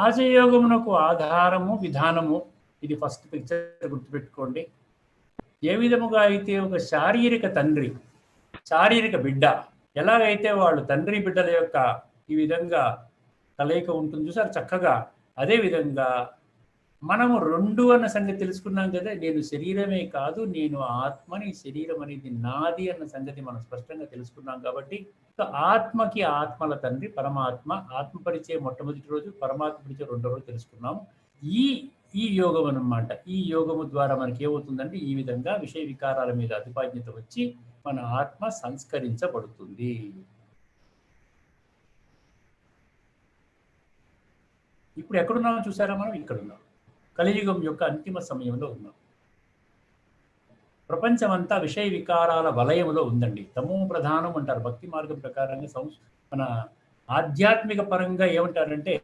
రాజయోగమునకు ఆధారము విధానము, ఇది ఫస్ట్ పిక్చర్ గుర్తుపెట్టుకోండి. ఏ విధముగా అయితే ఒక శారీరక తండ్రి, శారీరక బిడ్డ, ఎలాగైతే వాళ్ళు తండ్రి బిడ్డల యొక్క ఈ విధంగా కలయిక ఉంటుంది చూసారు చక్కగా, అదే విధంగా మనము రెండు అన్న సంగతి తెలుసుకున్నాం కదా. నేను శరీరమే కాదు, నేను ఆత్మని, శరీరం అనేది నాది అన్న సంగతి మనం స్పష్టంగా తెలుసుకున్నాం. కాబట్టి ఆత్మకి ఆత్మల తండ్రి పరమాత్మ, ఆత్మ పరిచయం మొట్టమొదటి రోజు, పరమాత్మ పరిచయం రెండో రోజు తెలుసుకున్నాము. ఈ యోగం అన్నమాట. ఈ యోగము ద్వారా మనకి ఏమవుతుందంటే ఈ విధంగా విషయ వికారాల మీద అధిపాజ్ఞత వచ్చి మన ఆత్మ సంస్కరించబడుతుంది. ఇప్పుడు ఎక్కడున్నామో చూసారా? మనం ఇక్కడున్నాం, కలియుగం యొక్క అంతిమ సమయంలో ఉన్నాం. ప్రపంచమంతా విషయ వికారాల వలయంలో ఉందండి. తమో ప్రధానం అంటారు భక్తి మార్గం ప్రకారంగా. మన ఆధ్యాత్మిక పరంగా ఏమంటారంటే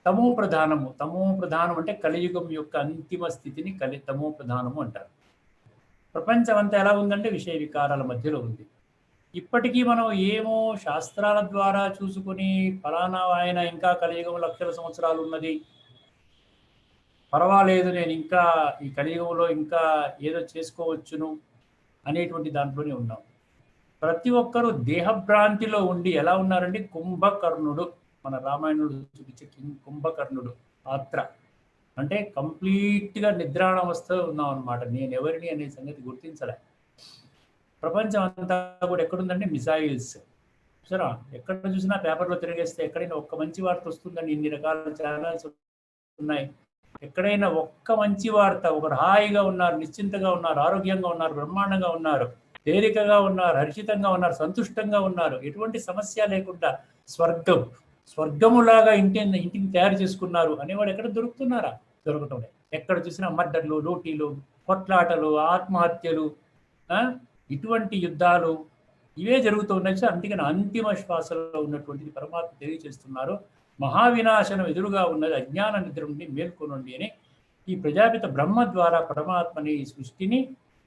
తమో ప్రధానము. తమో ప్రధానం అంటే కలియుగం యొక్క అంతిమ స్థితిని తమో ప్రధానము అంటారు. ప్రపంచం అంతా ఎలా ఉందంటే విషయ వికారాల మధ్యలో ఉంది. ఇప్పటికీ మనం ఏమో శాస్త్రాల ద్వారా చూసుకుని ఫలానా ఆయన ఇంకా కలియుగం లక్షల సంవత్సరాలు ఉన్నది, పర్వాలేదు, నేను ఇంకా ఈ కలియుగంలో ఇంకా ఏదో చేసుకోవచ్చును అనేటువంటి దాంట్లోనే ఉన్నాం. ప్రతి ఒక్కరూ దేహభ్రాంతిలో ఉండి ఎలా ఉన్నారండి? కుంభకర్ణుడు, మన రామాయణుడు చూపించే కుంభకర్ణుడు పాత్ర అంటే కంప్లీట్గా నిద్రాణావస్థలో ఉన్నాం అనమాట. నేను ఎవరిని అనే సంగతి గుర్తించలే. ప్రపంచం అంతా కూడా ఎక్కడుందంటే మిసైల్స్. సరే, ఎక్కడ చూసినా పేపర్లో తిరిగేస్తే ఎక్కడైనా ఒక్క మంచి వార్త వస్తుందండి. ఇన్ని రకాల ఛానల్స్ ఉన్నాయి. ఎక్కడైనా ఒక్క మంచి వార్త, ఒకరు హాయిగా ఉన్నారు, నిశ్చింతగా ఉన్నారు, ఆరోగ్యంగా ఉన్నారు, బ్రహ్మాండంగా ఉన్నారు, తేలికగా ఉన్నారు, హర్షితంగా ఉన్నారు, సంతుష్టంగా ఉన్నారు, ఎటువంటి సమస్య లేకుండా స్వర్గములాగా ఇంటిని తయారు చేసుకున్నారు అనేవాడు ఎక్కడ దొరుకుతున్నారా? దొరకటం లేదు. ఎక్కడ చూసినా మర్డర్లు, లూటీలు, కొట్లాటలు, ఆత్మహత్యలు, ఇటువంటి యుద్ధాలు ఇవే జరుగుతూ ఉన్నాయి. సో అందుకని అంతిమ శ్వాసలో ఉన్నటువంటిది పరమాత్మ తెలియజేస్తున్నారు. మహావినాశనం ఎదురుగా ఉన్నది, అజ్ఞాన నిద్ర నుండి మేల్కొనండి అని ఈ ప్రజాపిత బ్రహ్మ ద్వారా పరమాత్మని, ఈ సృష్టిని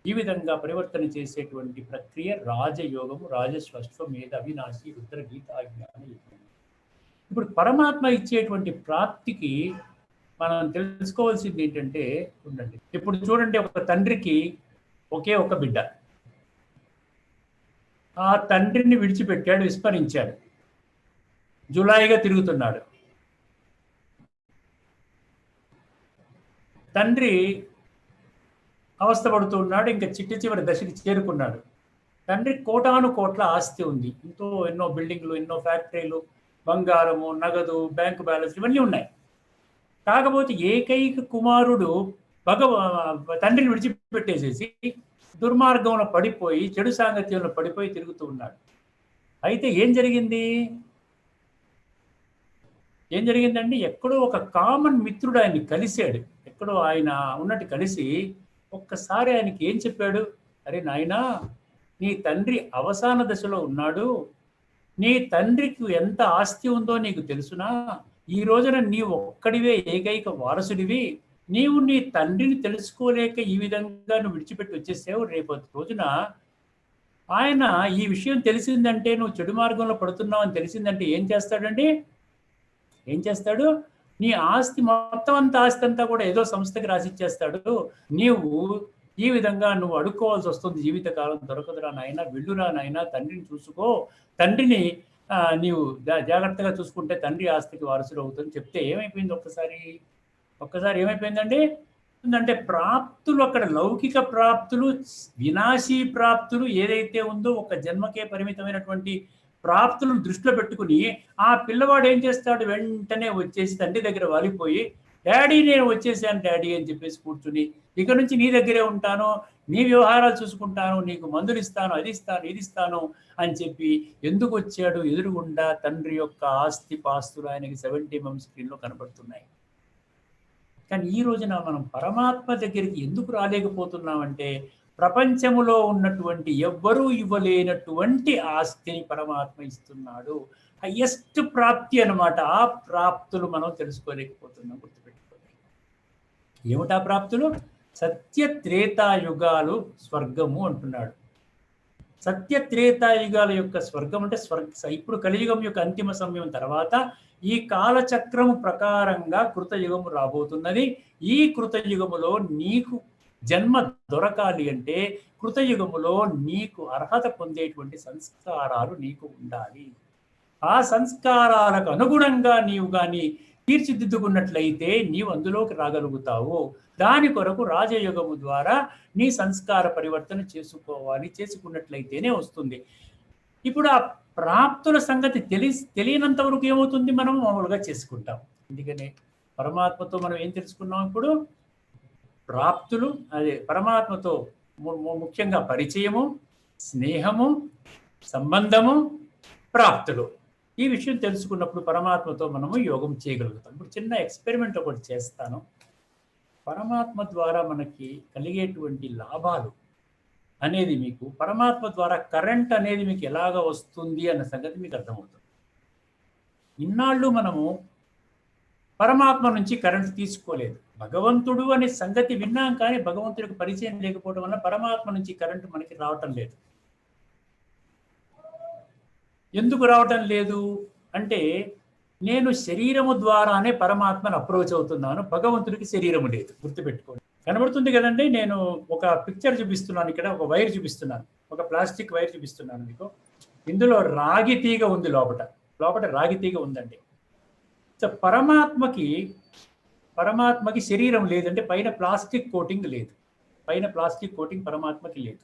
ఈ విధంగా పరివర్తన చేసేటువంటి ప్రక్రియ రాజయోగము, రాజస్వశ్వమేధ అవినాశి రుద్ర గీతాజ్ఞాన యుగం. ఇప్పుడు పరమాత్మ ఇచ్చేటువంటి ప్రాప్తికి మనం తెలుసుకోవాల్సింది ఏంటంటే, ఉండండి, ఇప్పుడు చూడండి, ఒక తండ్రికి ఒకే ఒక బిడ్డ. ఆ తండ్రిని విడిచిపెట్టాడు, విస్మరించాడు, జులాయిగా తిరుగుతున్నాడు. తండ్రి అవస్థపడుతూ ఉన్నాడు, ఇంకా చివరి దశకి చేరుకున్నాడు. తండ్రి కోటాను కోట్ల ఆస్తి ఉంది, ఎన్నో బిల్డింగ్లు, ఎన్నో ఫ్యాక్టరీలు, బంగారము, నగదు, బ్యాంకు బ్యాలెన్స్ ఇవన్నీ ఉన్నాయి. కాకపోతే ఏకైక కుమారుడు తండ్రిని విడిచిపెట్టేసేసి దుర్మార్గంలో పడిపోయి, చెడు సాంగత్యంలో పడిపోయి తిరుగుతూ ఉన్నాడు. అయితే ఏం జరిగిందండి? ఎక్కడో ఒక కామన్ మిత్రుడు ఆయన్ని కలిశాడు. ఎక్కడో ఆయన ఉన్నట్టు కలిసి ఒక్కసారి ఆయనకి ఏం చెప్పాడు? అరే నాయనా, నీ తండ్రి అవసాన దశలో ఉన్నాడు, నీ తండ్రికి ఎంత ఆస్తి ఉందో నీకు తెలుసునా? ఈ రోజున నీవు ఒక్కడివే ఏకైక వారసుడివి, నీవు నీ తండ్రిని తెలుసుకోలేక ఈ విధంగా నువ్వు విడిచిపెట్టి వచ్చేసావు. రేపటి రోజున ఆయన ఈ విషయం తెలిసిందంటే, నువ్వు చెడు మార్గంలో పడుతున్నావు అని తెలిసిందంటే ఏం చేస్తాడు? నీ ఆస్తి మొత్తం ఆస్తి అంతా కూడా ఏదో సంస్థకి రాసిచ్చేస్తాడు. నీవు ఈ విధంగా నువ్వు అడుక్కోవాల్సి వస్తుంది జీవితకాలం. దొరకదురా నాయన, వెళ్ళురా నాయన, తండ్రిని చూసుకో, తండ్రిని నీవు జాగ్రత్తగా చూసుకుంటే తండ్రి ఆస్తికి వారసుడు అవుతుంది చెప్తే ఏమైపోయింది? ఒక్కసారి ఏమైపోయిందండి అంటే ప్రాప్తులు, అక్కడ లౌకిక ప్రాప్తులు, వినాశీ ప్రాప్తులు ఏదైతే ఉందో ఒక జన్మకే పరిమితమైనటువంటి ప్రాప్తులను దృష్టిలో పెట్టుకుని ఆ పిల్లవాడు ఏం చేస్తాడు? వెంటనే వచ్చేసి తండ్రి దగ్గర వాలిపోయి, డాడీ నేను వచ్చేసాను డాడీ అని చెప్పేసి కూర్చుని, ఇక నుంచి నీ దగ్గరే ఉంటాను, నీ వ్యవహారాలు చూసుకుంటాను, నీకు మందులు ఇస్తాను, అది ఇస్తాను, ఇది ఇస్తాను అని చెప్పి ఎందుకు వచ్చాడు? ఎదురుగుండా తండ్రి యొక్క ఆస్తి పాస్తులు ఆయనకి 70mm స్క్రీన్లో కనబడుతున్నాయి. కానీ ఈ రోజున మనం పరమాత్మ దగ్గరికి ఎందుకు రాలేకపోతున్నామంటే, ప్రపంచములో ఉన్నటువంటి ఎవ్వరూ ఇవ్వలేనటువంటి ఆస్తిని పరమాత్మ ఇస్తున్నాడు. హయ్యెస్ట్ ప్రాప్తి అనమాట. ఆ ప్రాప్తులు మనం తెలుసుకోలేకపోతున్నాం. గుర్తుపెట్టుకోండి, ఏమిటా ప్రాప్తులు? సత్య త్రేతాయుగాలు స్వర్గము అంటున్నాడు. సత్య త్రేతాయుగాల యొక్క స్వర్గం అంటే ఇప్పుడు కలియుగం యొక్క అంతిమ సమయం తర్వాత ఈ కాలచక్రము ప్రకారంగా కృతయుగము రాబోతున్నది. ఈ కృతయుగములో నీకు జన్మ దొరకాలి అంటే కృతయుగములో నీకు అర్హత పొందేటువంటి సంస్కారాలు నీకు ఉండాలి. ఆ సంస్కారాలకు అనుగుణంగా నీవు కానీ తీర్చిదిద్దుకున్నట్లయితే నీవు అందులోకి రాగలుగుతావు. దాని కొరకు రాజయోగము ద్వారా నీ సంస్కార పరివర్తన చేసుకోవాలి. చేసుకున్నట్లయితేనే వస్తుంది. ఇప్పుడు ఆ ప్రాప్తుల సంగతి తెలియనంత వరకు ఏమవుతుంది, మనం మామూలుగా చేసుకుంటాం. అందుకనే పరమాత్మతో మనం ఏం తెలుసుకున్నాం ఇప్పుడు? ప్రాప్తులు, అదే పరమాత్మతో ముఖ్యంగా పరిచయము, స్నేహము, సంబంధము, ప్రాప్తులు. ఈ విషయం తెలుసుకున్నప్పుడు పరమాత్మతో మనము యోగం చేయగలుగుతాం. ఇప్పుడు చిన్న ఎక్స్పెరిమెంట్ ఒకటి చేస్తాను. పరమాత్మ ద్వారా మనకి కలిగేటువంటి లాభాలు అనేది మీకు, పరమాత్మ ద్వారా కరెంట్ అనేది మీకు ఎలాగ వస్తుంది అన్న సంగతి మీకు అర్థమవుతుంది. ఇన్నాళ్ళు మనము పరమాత్మ నుంచి కరెంట్ తీసుకోలేదు. భగవంతుడు అనే సంగతి విన్నాం, కానీ భగవంతుడికి పరిచయం లేకపోవడం వల్ల పరమాత్మ నుంచి కరెంటు మనకి రావటం లేదు. ఎందుకు రావటం లేదు అంటే, నేను శరీరము ద్వారానే పరమాత్మను అప్రోచ్ అవుతున్నాను, భగవంతుడికి శరీరము లేదు. గుర్తుపెట్టుకోండి. కనబడుతుంది కదండి. నేను ఒక పిక్చర్ చూపిస్తున్నాను, ఇక్కడ ఒక వైర్ చూపిస్తున్నాను, ఒక ప్లాస్టిక్ వైర్ చూపిస్తున్నాను మీకు. ఇందులో రాగి తీగ ఉంది, లోపల రాగి తీగ ఉందండి. సో పరమాత్మకి శరీరం లేదంటే పైన ప్లాస్టిక్ కోటింగ్ లేదు. పైన ప్లాస్టిక్ కోటింగ్ పరమాత్మకి లేదు.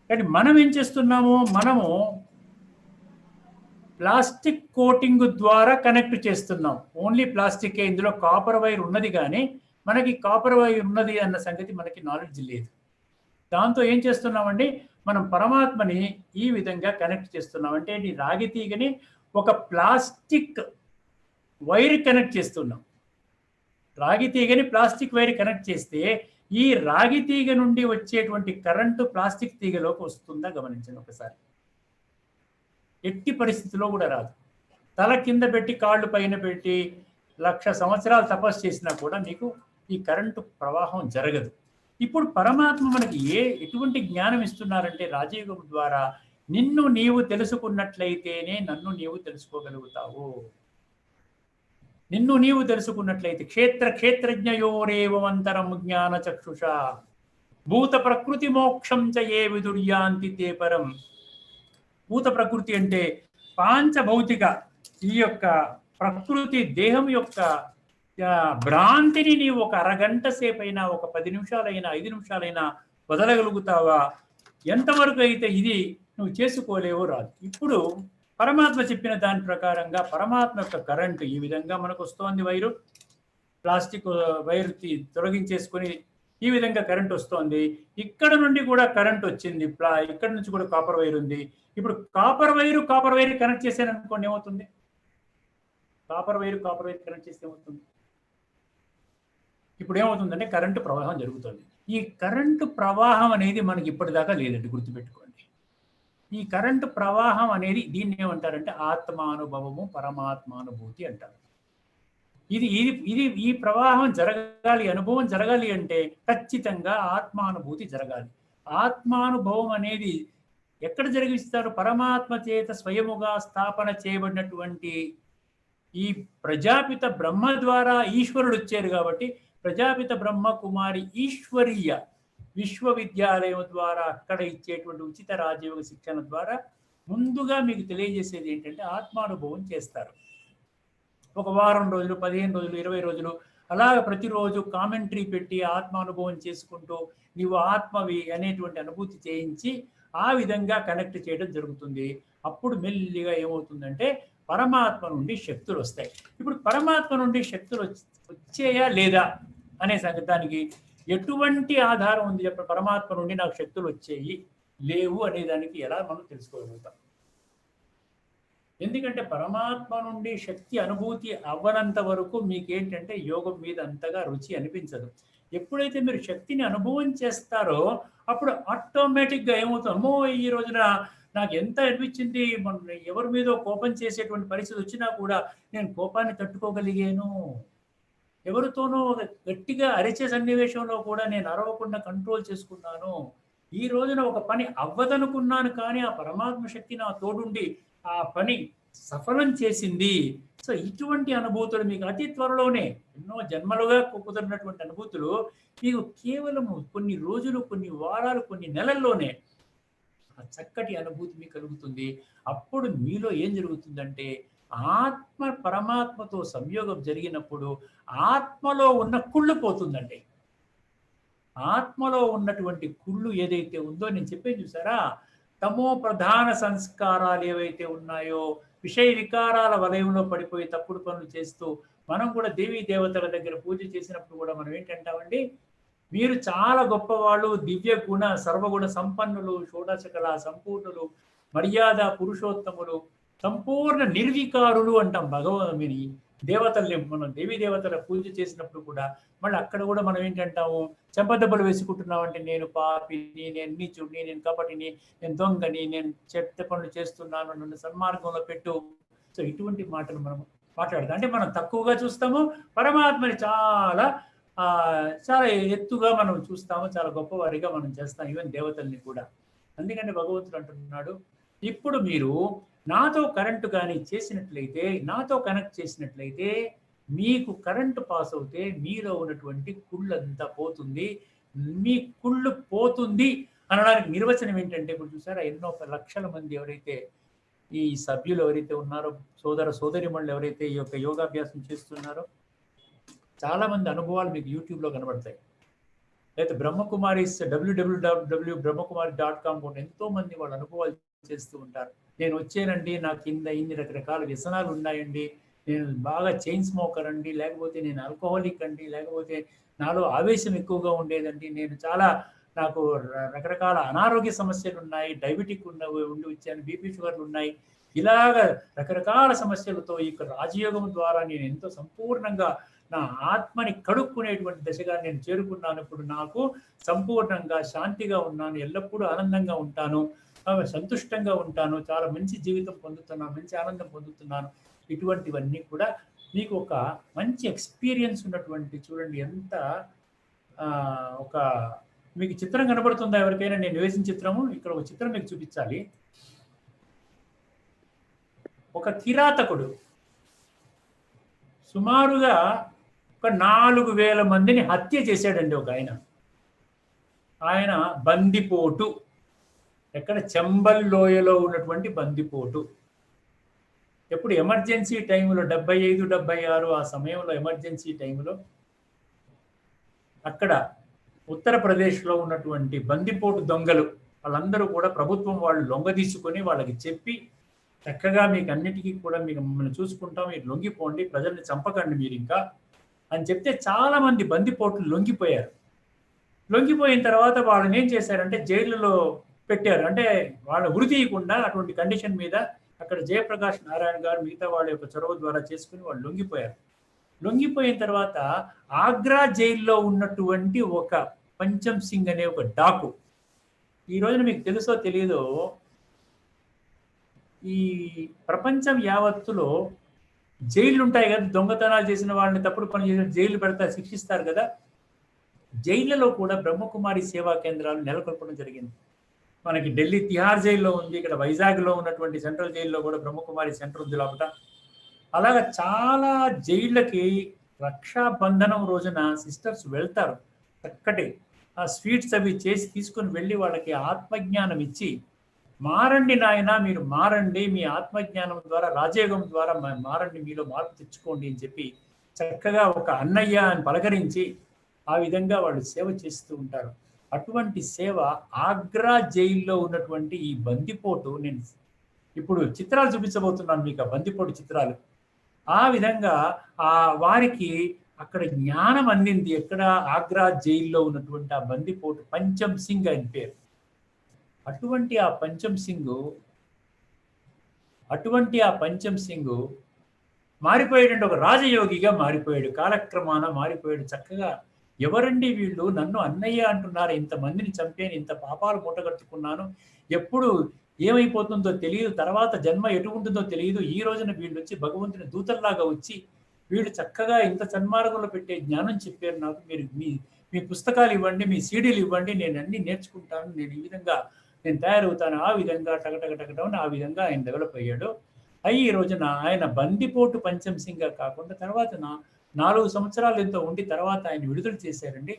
కానీ మనం ఏం చేస్తున్నాము, మనము ప్లాస్టిక్ కోటింగ్ ద్వారా కనెక్ట్ చేస్తున్నాం. ఓన్లీ ప్లాస్టికే. ఇందులో కాపర్ వైర్ ఉన్నది, కానీ మనకి కాపర్ వైర్ ఉన్నది అన్న సంగతి మనకి నాలెడ్జ్ లేదు. దాంతో ఏం చేస్తున్నామండి, మనం పరమాత్మని ఈ విధంగా కనెక్ట్ చేస్తున్నాం. అంటే ఈ రాగి తీగని ఒక ప్లాస్టిక్ వైర్ కనెక్ట్ చేస్తున్నాం. రాగి తీగని ప్లాస్టిక్ వైర్ కనెక్ట్ చేస్తే ఈ రాగి తీగ నుండి వచ్చేటువంటి కరెంటు ప్లాస్టిక్ తీగలోకి వస్తుందా గమనించండి ఒకసారి. ఎట్టి పరిస్థితిలో కూడా రాదు. తల కింద పెట్టి కాళ్ళు పైన పెట్టి 1,00,000 సంవత్సరాలు తపస్సు చేసినా కూడా మీకు ఈ కరెంటు ప్రవాహం జరగదు. ఇప్పుడు పరమాత్మ మనకి ఎటువంటి జ్ఞానం ఇస్తున్నారంటే, రాజయోగం ద్వారా నిన్ను నీవు తెలుసుకున్నట్లయితేనే నన్ను నీవు తెలుసుకోగలుగుతావు. నిన్ను నీవు తెలుసుకున్నట్లయితే క్షేత్రజ్ఞయోరేవంతరం జ్ఞాన చక్షుష భూత ప్రకృతి మోక్షం చ ఏ విదుర్యాంతి తే పరం. భూత ప్రకృతి అంటే పాంచభౌతిక ఈ యొక్క ప్రకృతి దేహం యొక్క భ్రాంతిని నీవు ఒక అరగంట సేపైనా, ఒక 10 నిమిషాలైనా, 5 నిమిషాలైనా వదలగలుగుతావా? ఎంతవరకు అయితే ఇది నువ్వు చేసుకోలేవో రాదు. ఇప్పుడు పరమాత్మ చెప్పిన దాని ప్రకారంగా పరమాత్మ యొక్క కరెంటు ఈ విధంగా మనకు వస్తోంది. వైరు ప్లాస్టిక్ వైరు తొలగించేసుకొని ఈ విధంగా కరెంట్ వస్తోంది. ఇక్కడ నుండి కూడా కరెంట్ వచ్చింది. ఇక్కడ నుంచి కూడా కాపర్ వైర్ ఉంది. ఇప్పుడు కాపర్ వైర్ కనెక్ట్ చేశాను అనుకోండి, ఏమవుతుంది? కాపర్ వైర్ కనెక్ట్ చేస్తే ఏమవుతుంది? ఇప్పుడు ఏమవుతుందంటే కరెంటు ప్రవాహం జరుగుతుంది. ఈ కరెంటు ప్రవాహం అనేది మనకి ఇప్పటిదాకా లేదండి, గుర్తుపెట్టుకోండి. ఈ కరెంటు ప్రవాహం అనేది దీన్ని ఏమంటారంటే ఆత్మానుభవము, పరమాత్మానుభూతి అంటారు. ఈ ప్రవాహం జరగాలి, అనుభవం జరగాలి అంటే ఖచ్చితంగా ఆత్మానుభూతి జరగాలి. ఆత్మానుభవం అనేది ఎక్కడ జరిగిస్తారు? పరమాత్మ చేత స్వయముగా స్థాపన చేయబడినటువంటి ఈ ప్రజాపిత బ్రహ్మ ద్వారా ఈశ్వరుడు వచ్చారు కాబట్టి ప్రజాపిత బ్రహ్మ కుమారి ఈశ్వరీయ విశ్వవిద్యాలయం ద్వారా అక్కడ ఇచ్చేటువంటి ఉచిత రాజయోగ శిక్షణ ద్వారా ముందుగా మీకు తెలియజేసేది ఏంటంటే ఆత్మానుభవం చేస్తారు. ఒక వారం రోజులు, 15 రోజులు, 20 రోజులు అలాగ ప్రతిరోజు కామెంటరీ పెట్టి ఆత్మానుభవం చేసుకుంటూ నీవు ఆత్మవి అనేటువంటి అనుభూతి చేయించి ఆ విధంగా కనెక్ట్ చేయడం జరుగుతుంది. అప్పుడు మెల్లిగా ఏమవుతుందంటే పరమాత్మ నుండి శక్తులు వస్తాయి. ఇప్పుడు పరమాత్మ నుండి శక్తులు వచ్చేయా లేదా అనే సంగతానికి ఎటువంటి ఆధారం ఉంది చెప్పండి? పరమాత్మ నుండి నాకు శక్తులు వచ్చేయి లేవు అనే దానికి ఎలా మనం తెలుసుకోగలుగుతాం? ఎందుకంటే పరమాత్మ నుండి శక్తి అనుభూతి అవ్వనంత వరకు మీకేంటంటే యోగం మీద అంతగా రుచి అనిపించదు. ఎప్పుడైతే మీరు శక్తిని అనుభవం చేస్తారో అప్పుడు ఆటోమేటిక్గా ఏమవుతుంది, అమ్మో ఈ రోజున నాకు ఎంత అనిపించింది, ఎవరి మీద కోపం చేసేటువంటి పరిస్థితి వచ్చినా కూడా నేను కోపాన్ని తట్టుకోగలిగాను. ఎవరితోనో గట్టిగా అరిచే సన్నివేశంలో కూడా నేను అరవకుండా కంట్రోల్ చేసుకున్నాను. ఈ రోజున ఒక పని అవ్వదనుకున్నాను, కానీ ఆ పరమాత్మ శక్తి నా తోడుండి ఆ పని సఫలం చేసింది. సో ఇటువంటి అనుభూతులు మీకు అతి త్వరలోనే, ఎన్నో జన్మలుగా కుదురినటువంటి అనుభూతులు మీకు కేవలము కొన్ని రోజులు, కొన్ని వారాలు, కొన్ని నెలల్లోనే ఆ చక్కటి అనుభూతి మీకు కలుగుతుంది. అప్పుడు మీలో ఏం జరుగుతుందంటే, ఆత్మ పరమాత్మతో సంయోగం జరిగినప్పుడు ఆత్మలో ఉన్న కుళ్ళు పోతుందండి. ఆత్మలో ఉన్నటువంటి కుళ్ళు ఏదైతే ఉందో, నేను చెప్పేది చూసారా, తమో ప్రధాన సంస్కారాలు ఏవైతే ఉన్నాయో, విషయ వికారాల వలయంలో పడిపోయి తప్పుడు పనులు చేస్తూ, మనం కూడా దేవీ దేవతల దగ్గర పూజ చేసినప్పుడు కూడా మనం ఏంటంటామండి, మీరు చాలా గొప్పవాళ్ళు, దివ్య గుణ సర్వగుణ సంపన్నులు, షోడశ కళా సంపూర్ణులు, మర్యాద పురుషోత్తములు, సంపూర్ణ నిర్వికారులు అంటాం భగవంతుని దేవతల్ని. మనం దేవీ దేవతల పూజ చేసినప్పుడు కూడా మళ్ళీ అక్కడ కూడా మనం ఏంటంటాము, చెంపదెబ్బలు వేసుకుంటున్నామంటే, నేను పాపిని, నేను నీచుడిని, నేను కపటిని, నేను దొంగని, నేను చెత్త పనులు చేస్తున్నాను, నన్ను సన్మార్గంలో పెట్టు. సో ఇటువంటి మాటలు మనం మాట్లాడతాం. అంటే మనం తక్కువగా చూస్తాము, పరమాత్మని చాలా చాలా ఎత్తుగా మనం చూస్తాము, చాలా గొప్పవారిగా మనం చేస్తాం, ఈవెన్ దేవతల్ని కూడా. అందుకని భగవంతుడు అంటున్నాడు, ఇప్పుడు మీరు నాతో కరెంటు కానీ చేసినట్లయితే, నాతో కనెక్ట్ చేసినట్లయితే, మీకు కరెంటు పాస్ అవుతే మీలో ఉన్నటువంటి కుళ్ళంతా పోతుంది. మీ కుళ్ళు పోతుంది అనడానికి నిర్వచనం ఏంటంటే, ఇప్పుడు చూసారా, ఎన్నో లక్షల మంది ఎవరైతే ఈ సభ్యులు ఎవరైతే ఉన్నారో, సోదర సోదరిమణులు ఎవరైతే ఈ యొక్క యోగాభ్యాసం చేస్తున్నారో, చాలా మంది అనుభవాలు మీకు యూట్యూబ్లో కనబడతాయి. అయితే బ్రహ్మకుమారిస్ www.brahmakumari.com కూడా ఎంతో మంది వాళ్ళ అనుభవాలు చేస్తూ ఉంటారు. నేను వచ్చానండి, నా కింద ఇన్ని రకరకాల వ్యసనాలు ఉన్నాయండి, నేను బాగా చైన్ స్మోకర్ అండి, లేకపోతే నేను ఆల్కహాలిక్ అండి, లేకపోతే నాలో ఆవేశం ఎక్కువగా ఉండేదండి, నేను చాలా నాకు రకరకాల అనారోగ్య సమస్యలు ఉన్నాయి, డయాబెటిక్ ఉండి వచ్చాను, బీపీ షుగర్లు ఉన్నాయి, ఇలాగ రకరకాల సమస్యలతో ఈ రాజయోగం ద్వారా నేను ఎంతో సంపూర్ణంగా నా ఆత్మని కడుక్కునేటువంటి దశగా నేను చేరుకున్నాను. ఇప్పుడు నాకు సంపూర్ణంగా శాంతిగా ఉన్నాను, ఎల్లప్పుడూ ఆనందంగా ఉంటాను, సంతుష్టంగా ఉంటాను, చాలా మంచి జీవితం పొందుతున్నాను, మంచి ఆనందం పొందుతున్నాను. ఇటువంటివన్నీ కూడా మీకు ఒక మంచి ఎక్స్పీరియన్స్ ఉన్నటువంటి, చూడండి ఎంత ఒక మీకు చిత్రం కనబడుతుందా ఎవరికైనా? నేను వేసిన చిత్రము, ఇక్కడ ఒక చిత్రం మీకు చూపించాలి. ఒక కిరాతకుడు సుమారుగా ఒక 4000 మందిని హత్య చేశాడండి ఒక ఆయన. ఆయన బందిపోటు, ఎక్కడ, చంబల్ లోయలో ఉన్నటువంటి బందిపోటు. ఎప్పుడు ఎమర్జెన్సీ టైంలో 75, 76 ఆ సమయంలో ఎమర్జెన్సీ టైంలో అక్కడ ఉత్తరప్రదేశ్లో ఉన్నటువంటి బందిపోటు దొంగలు వాళ్ళందరూ కూడా ప్రభుత్వం వాళ్ళు లొంగ తీసుకొని వాళ్ళకి చెప్పి, చక్కగా మీకు అన్నిటికీ కూడా మీకు మమ్మల్ని చూసుకుంటాం, మీరు లొంగిపోండి, ప్రజల్ని చంపకండి మీరు ఇంకా అని చెప్తే చాలా మంది బందిపోట్లు లొంగిపోయారు. లొంగిపోయిన తర్వాత వాళ్ళని ఏం చేశారంటే జైలులో పెట్టారు. అంటే వాళ్ళ ఉరి తీయకుండా అటువంటి కండిషన్ మీద అక్కడ జయప్రకాష్ నారాయణ గారు మిగతా వాళ్ళ యొక్క చొరవ ద్వారా చేసుకుని వాళ్ళు లొంగిపోయారు. లొంగిపోయిన తర్వాత ఆగ్రా జైల్లో ఉన్నటువంటి ఒక పంచం సింగ్ అనే ఒక డాకు, ఈ రోజున మీకు తెలుసో తెలియదో, ఈ ప్రపంచం యావత్తులో జైళ్ళు ఉంటాయి కదా, దొంగతనాలు చేసిన వాళ్ళని, తప్పుడు పని చేసిన జైలు పెడతారు, శిక్షిస్తారు కదా. జైళ్లలో కూడా బ్రహ్మకుమారి సేవా కేంద్రాలు నెలకొల్పడం జరిగింది. మనకి ఢిల్లీ తిహార్ జైల్లో ఉంది, ఇక్కడ వైజాగ్లో ఉన్నటువంటి సెంట్రల్ జైల్లో కూడా బ్రహ్మకుమారి సెంటర్ ఉంది లోపల. అలాగా చాలా జైళ్ళకి రక్షాబంధనం రోజున సిస్టర్స్ వెళ్తారు, చక్కటి ఆ స్వీట్స్ అవి చేసి తీసుకుని వెళ్ళి వాళ్ళకి ఆత్మజ్ఞానం ఇచ్చి, మారండి నాయన, మీరు మారండి, మీ ఆత్మజ్ఞానం ద్వారా, రాజయోగం ద్వారా మారండి, మీలో మార్పు తెచ్చుకోండి అని చెప్పి చక్కగా ఒక అన్నయ్య అని పలకరించి ఆ విధంగా వాళ్ళు సేవ చేస్తూ ఉంటారు. అటువంటి సేవ ఆగ్రా జైల్లో ఉన్నటువంటి ఈ బందిపోటు, నేను ఇప్పుడు చిత్రాలు చూపించబోతున్నాను మీకు, ఆ బందిపోటు చిత్రాలు. ఆ విధంగా వారికి అక్కడ జ్ఞానం అందింది. ఎక్కడ? ఆగ్రా జైల్లో ఉన్నటువంటి ఆ బందిపోటు పంచం సింగ్ అని పేరు. అటువంటి ఆ పంచం సింగ్ మారిపోయాడంటే ఒక రాజయోగిగా మారిపోయాడు, కాలక్రమాన మారిపోయాడు. చక్కగా ఎవరండి వీళ్ళు, నన్ను అన్నయ్య అంటున్నారు, ఇంతమందిని చంపాను, ఇంత పాపాలు మూటగట్టుకున్నాను, ఎప్పుడు ఏమైపోతుందో తెలియదు, తర్వాత జన్మ ఎటు ఉంటుందో తెలియదు, ఈ రోజున వీళ్ళు వచ్చి భగవంతుని దూతల్లాగా వచ్చి వీళ్ళు చక్కగా ఇంత సన్మార్గంలో పెట్టే జ్ఞానం చెప్పారు నాకు, మీరు మీ పుస్తకాలు ఇవ్వండి, మీ సీడీలు ఇవ్వండి, నేను అన్ని నేర్చుకుంటాను, నేను ఈ విధంగా నేను తయారవుతాను, ఆ విధంగా టకటకటకటం ఆ విధంగా ఆయన డెవలప్ అయ్యాడు. ఈ రోజున ఆయన బందిపోటు పంచం సింగ్గా కాకుండా తర్వాత 4 సంవత్సరాలు ఎంతో ఉండి తర్వాత ఆయన విడుదల చేశారండి.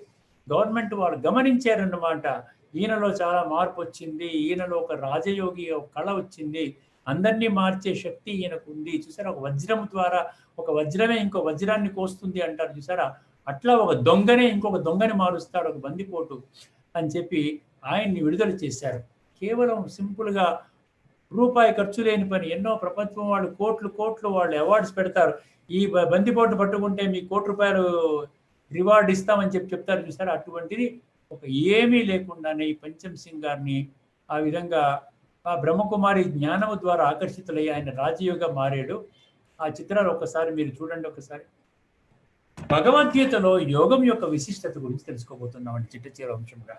గవర్నమెంట్ వాళ్ళు గమనించారన్నమాట. ఈయనలో చాలా మార్పు వచ్చింది, ఈయనలో ఒక రాజయోగి ఒక కళ వచ్చింది, అందరినీ మార్చే శక్తి ఈయనకు ఉంది. చూసారా, ఒక వజ్రం ద్వారా ఒక వజ్రమే ఇంకో వజ్రాన్ని కోస్తుంది అంటారు చూసారా, అట్లా ఒక దొంగనే ఇంకొక దొంగని మారుస్తాడు ఒక బందిపోటు అని చెప్పి ఆయన్ని విడుదల చేశారు. కేవలం సింపుల్గా రూపాయి ఖర్చు లేని పని. ఎన్నో ప్రపంచం వాళ్ళు కోట్లు వాళ్ళు అవార్డ్స్ పెడతారు, ఈ బందిపోటు పట్టుకుంటే మీ ₹1,00,00,000 రివార్డ్ ఇస్తామని చెప్తారు చూసారు. అటువంటిది ఒక ఏమీ లేకుండానే ఈ పంచం సింగ్ గారిని ఆ విధంగా ఆ బ్రహ్మకుమారి జ్ఞానము ద్వారా ఆకర్షితులయ్యి ఆయన రాజయోగ మారాడు. ఆ చిత్రాలు ఒకసారి మీరు చూడండి. ఒకసారి భగవద్గీతలో యోగం యొక్క విశిష్టత గురించి తెలుసుకోబోతున్నామండి. చిట్ట అంశంగా